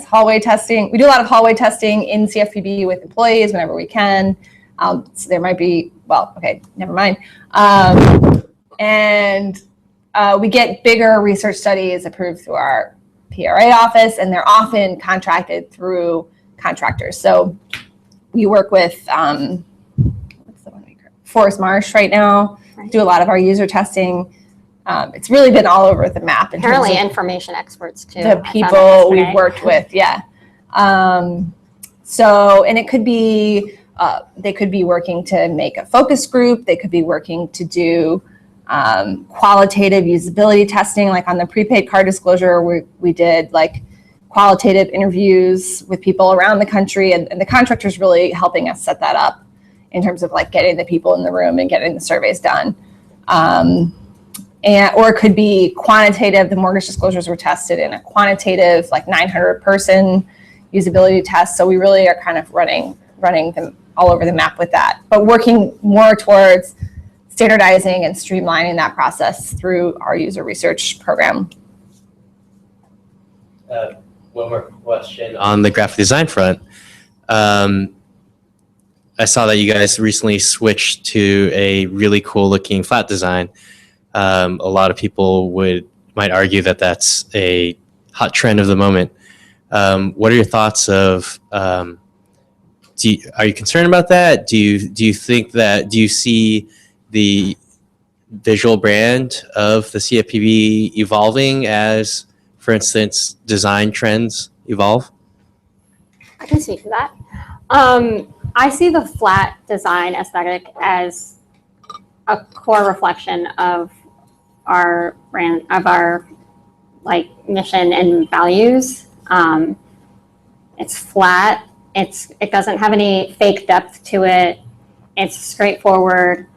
hallway testing. We do a lot of hallway testing in CFPB with employees whenever we can. So there might be, never mind. And we get bigger research studies approved through our PRA office, and they're often contracted through contractors. So we work with Forest Marsh right now, do a lot of our user testing. It's really been all over the map. Apparently information experts too. The people we've worked with, yeah. So, and it could be, they could be working to make a focus group. They could be working to do qualitative usability testing. Like on the prepaid card disclosure, we did like qualitative interviews with people around the country, and the contractor's really helping us set that up in terms of like getting the people in the room and getting the surveys done. Or it could be quantitative. The mortgage disclosures were tested in a quantitative, like 900 person usability test. So we really are kind of running them all over the map with that, but working more towards standardizing and streamlining that process through our user research program. One more question on the graphic design front. I saw that you guys recently switched to a really cool looking flat design. A lot of people might argue that that's a hot trend of the moment. What are your thoughts of, are you concerned about that? Do you see the visual brand of the CFPB evolving as, for instance, design trends evolve? I can speak to that. I see the flat design aesthetic as a core reflection of our brand, of our like mission and values. It's flat. It doesn't have any fake depth to it. It's straightforward.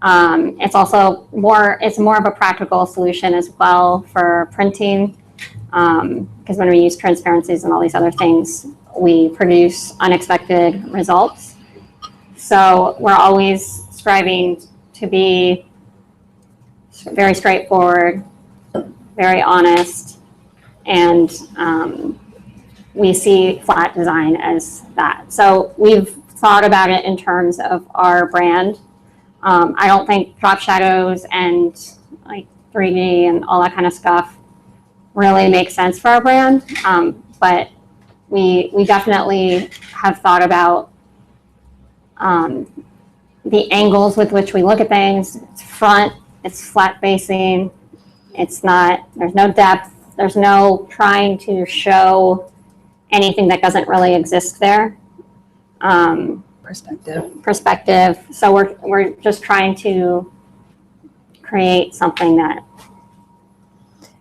It's also more of a practical solution as well for printing, because when we use transparencies and all these other things, we produce unexpected results. So we're always striving to be very straightforward, very honest, and we see flat design as that. So we've thought about it in terms of our brand. I don't think drop shadows and like 3D and all that kind of stuff really makes sense for our brand, but we definitely have thought about the angles with which we look at things. It's front, it's flat facing, there's no depth, there's no trying to show anything that doesn't really exist there. Perspective. So we're just trying to create something that.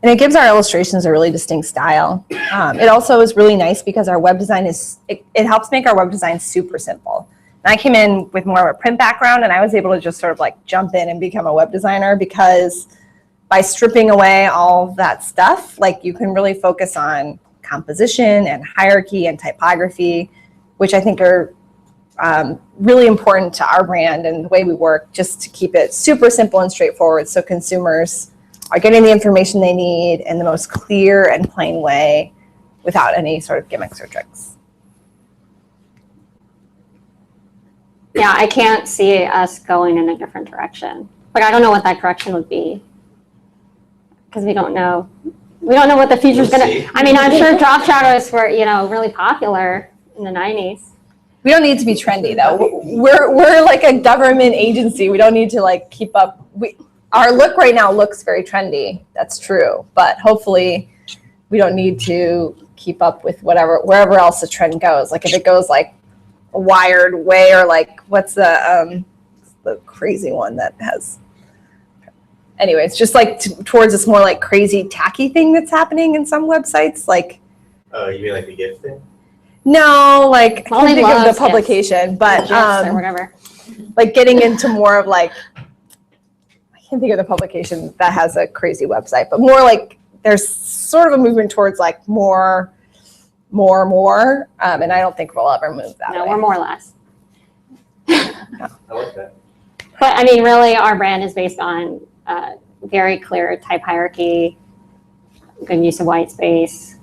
And it gives our illustrations a really distinct style. It also is really nice because our web design it helps make our web design super simple. And I came in with more of a print background, and I was able to just sort of like jump in and become a web designer, because by stripping away all that stuff, like you can really focus on composition and hierarchy and typography, which I think are really important to our brand and the way we work, just to keep it super simple and straightforward so consumers are getting the information they need in the most clear and plain way without any sort of gimmicks or tricks. Yeah, I can't see us going in a different direction. Like, I don't know what that direction would be, because we don't know. We don't know what the future's gonna. I mean, I'm sure drop shadows were, really popular in the 90s. We don't need to be trendy though. We're like a government agency. We don't need to like keep up. Our look right now looks very trendy. That's true, but hopefully we don't need to keep up with wherever else the trend goes. Like if it goes like a wired way, or like what's the crazy one that has. Anyway, it's just like towards this more like crazy tacky thing that's happening in some websites. Like Oh, you mean like the gift thing? No, like I Mollie can't think of loves the publication, but GIFs or whatever. like getting into more of like, I can't think of the publication that has a crazy website, but more like there's sort of a movement towards like more, and I don't think we'll ever move that No, way. we're more or less. I like that. But I mean, really, our brand is based on very clear type hierarchy, good use of white space,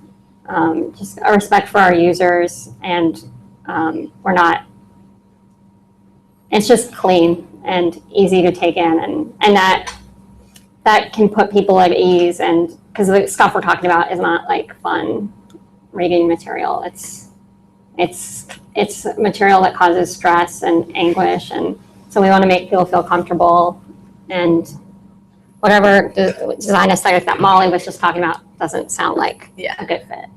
just a respect for our users, and we're not. It's just clean and easy to take in, and that can put people at ease, and because the stuff we're talking about is not like fun reading material. It's material that causes stress and anguish, and so we want to make people feel comfortable, and whatever design aesthetic that Mollie was just talking about doesn't sound like a good fit.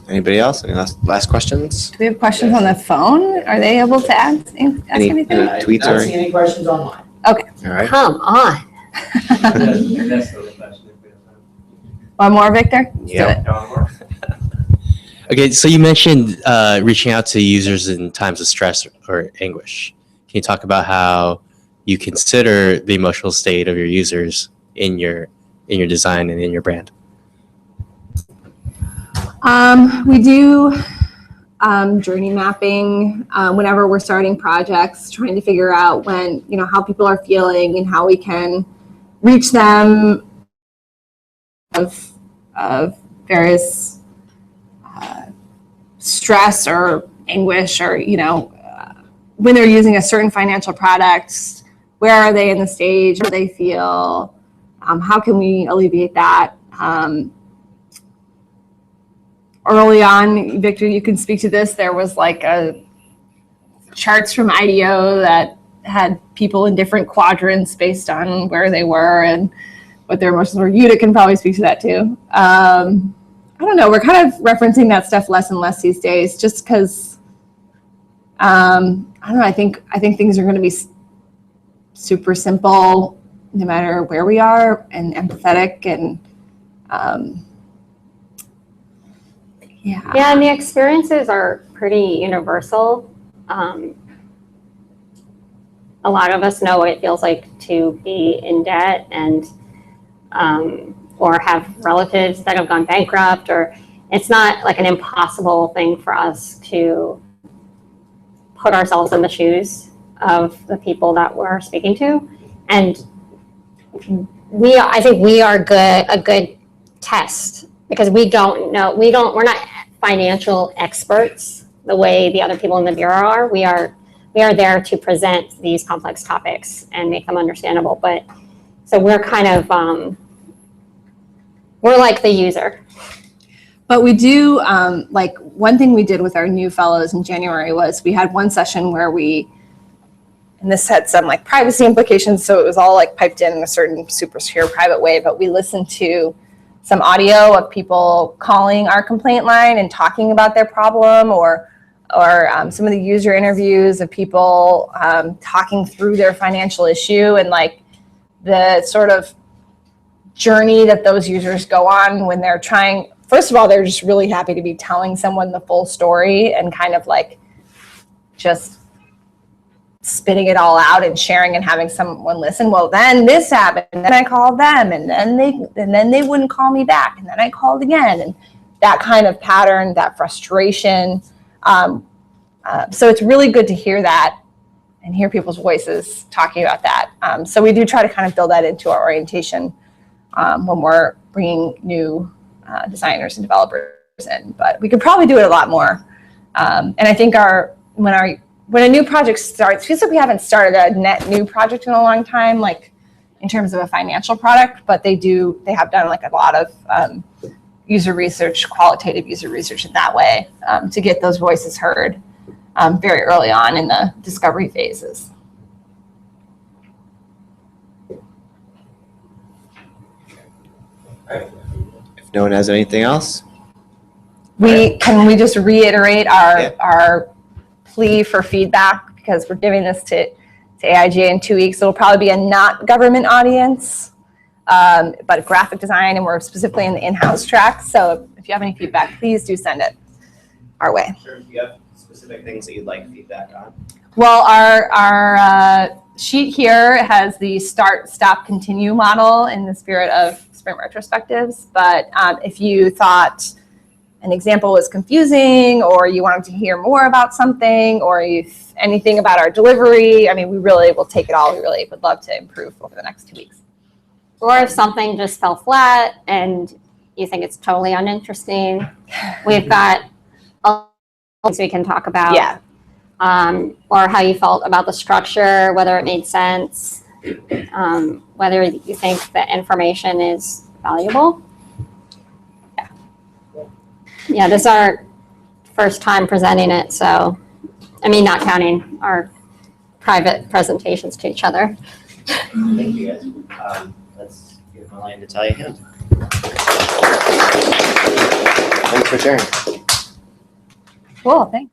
Anybody else? Any last questions? Do we have questions on the phone? Are they able to ask anything? Any tweets Not or? seeing any questions online. All right. Come on. One more, Victor? Let's do Yeah. it. Okay, so you mentioned reaching out to users in times of stress or anguish. Can you talk about how you consider the emotional state of your users in your design and in your brand? We do journey mapping whenever we're starting projects, trying to figure out when, how people are feeling and how we can reach them of various stress or anguish, or, when they're using a certain financial product, where are they in the stage? How do they feel? How can we alleviate that? Early on, Victor, you can speak to this. There was like charts from IDEO that had people in different quadrants based on where they were and what their emotions were. Yuta can probably speak to that too. I don't know. We're kind of referencing that stuff less and less these days, just because I don't know. I think things are going to be super simple, no matter where we are, and empathetic, and Yeah, and the experiences are pretty universal. A lot of us know what it feels like to be in debt and or have relatives that have gone bankrupt, or it's not like an impossible thing for us to put ourselves in the shoes of the people that we're speaking to. And I think we are a good test, because we're not financial experts the way the other people in the Bureau are. We are there to present these complex topics and make them understandable. But so we're kind of, we're like the user. But we do, like one thing we did with our new fellows in January was we had one session where and this had some like privacy implications, so it was all like piped in a certain super secure private way, but we listened to some audio of people calling our complaint line and talking about their problem, or some of the user interviews of people talking through their financial issue, and like the sort of journey that those users go on when they're trying. First of all, they're just really happy to be telling someone the full story and kind of like just spitting it all out and sharing and having someone listen. Well, then this happened, and then I called them, and then they wouldn't call me back, and then I called again, and that kind of pattern, that frustration. So it's really good to hear that and hear people's voices talking about that. So we do try to kind of build that into our orientation when we're bringing new designers and developers in. But we could probably do it a lot more. And I think when a new project starts, feels like we haven't started a net new project in a long time, like in terms of a financial product, but they have done like a lot of user research, qualitative user research in that way, to get those voices heard very early on in the discovery phases. If no one has anything else, Can we just reiterate our plea for feedback, because we're giving this to to AIGA in 2 weeks. It'll probably be a not government audience, but graphic design, and we're specifically in the in-house track. So if you have any feedback, please do send it our way. Sure. Do you have specific things that you'd like feedback on? Well, our sheet here has the start, stop, continue model in the spirit of sprint retrospectives. But if you thought an example was confusing, or you wanted to hear more about something, or anything about our delivery, I mean, we really will take it all. We really would love to improve over the next 2 weeks. Or if something just fell flat and you think it's totally uninteresting, we've got things we can talk about. Yeah. Or how you felt about the structure, whether it made sense, whether you think the information is valuable. Yeah, this is our first time presenting it, so, I mean, not counting our private presentations to each other. Thank you, guys. Let's give Mollie and Natalia a hand. Thanks for sharing. Cool, thanks.